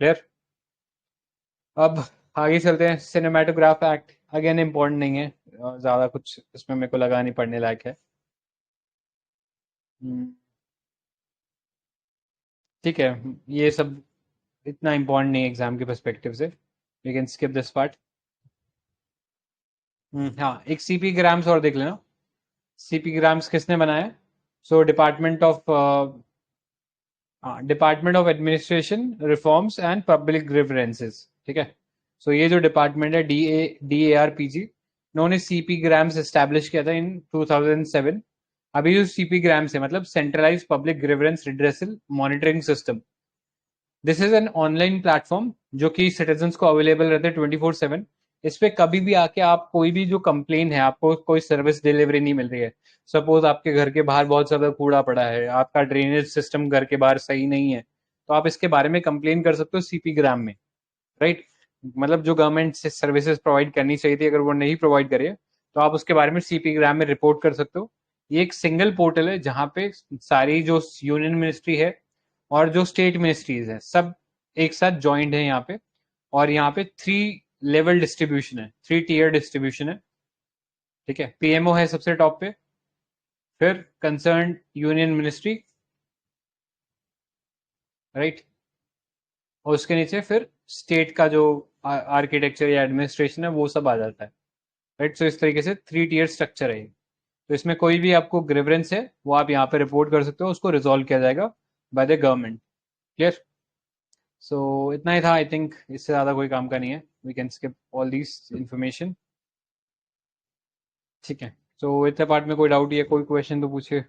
क्लियर? अब आगे चलते हैं। सिनेमेटोग्राफ एक्ट अगेन इंपॉर्टेंट नहीं है, ज्यादा कुछ इसमें मेरे को लगा नहीं पढ़ने लायक है। ठीक है, ये सब इतना इंपॉर्टेंट नहीं है एग्जाम के पर्सपेक्टिव से, we can skip this part. हाँ, एक सीपी ग्राम्स और देख लेना। सीपी ग्राम्स किसने बनाया? So department of administration reforms and public grievances. ठीक है, सो ये जो डिपार्टमेंट है DARPG, इन्होंने सीपी ग्राम्स एस्टैब्लिश किया था इन 2007। अभी जो सीपी ग्राम्स है मतलब centralise public grievance redressal monitoring system. This is an online platform जो कि सिटीजन्स को अवेलेबल रहते हैं 24/7। इस पे कभी भी आके आप कोई भी जो कंप्लेन है, आपको कोई सर्विस डिलीवरी नहीं मिल रही है, सपोज आपके घर के बाहर बहुत ज्यादा कूड़ा पड़ा है, आपका ड्रेनेज सिस्टम घर के बाहर सही नहीं है, तो आप इसके बारे में कंप्लेन कर सकते हो सीपी ग्राम में। राइट, मतलब जो गवर्नमेंट से सर्विसेज प्रोवाइड करनी चाहिए थी, अगर वो नहीं प्रोवाइड करे तो आप उसके बारे में सीपी ग्राम में रिपोर्ट कर सकते हो। ये एक सिंगल पोर्टल है जहां पे सारी जो यूनियन मिनिस्ट्री है और जो स्टेट मिनिस्ट्रीज है सब एक साथ ज्वाइंट है यहाँ पे, और यहाँ पे 3 लेवल डिस्ट्रीब्यूशन है, 3 टीयर डिस्ट्रीब्यूशन है। ठीक है, पीएमओ है सबसे टॉप पे, फिर कंसर्न यूनियन मिनिस्ट्री, राइट, और उसके नीचे फिर स्टेट का जो आर्किटेक्चर या एडमिनिस्ट्रेशन है वो सब आ जाता है। राइट, सो इस तरीके से 3 टीयर स्ट्रक्चर है। तो इसमें कोई भी आपको ग्रीवेंस है वो आप यहाँ पे रिपोर्ट कर सकते हो, उसको रिजॉल्व किया जाएगा बाय द गवर्नमेंट। क्लियर? सो इतना ही था, आई थिंक इससे ज़्यादा कोई काम का नहीं है, we can skip all this information. ठीक है, सो इतने पार्ट में कोई डाउट या कोई क्वेश्चन तो पूछिए।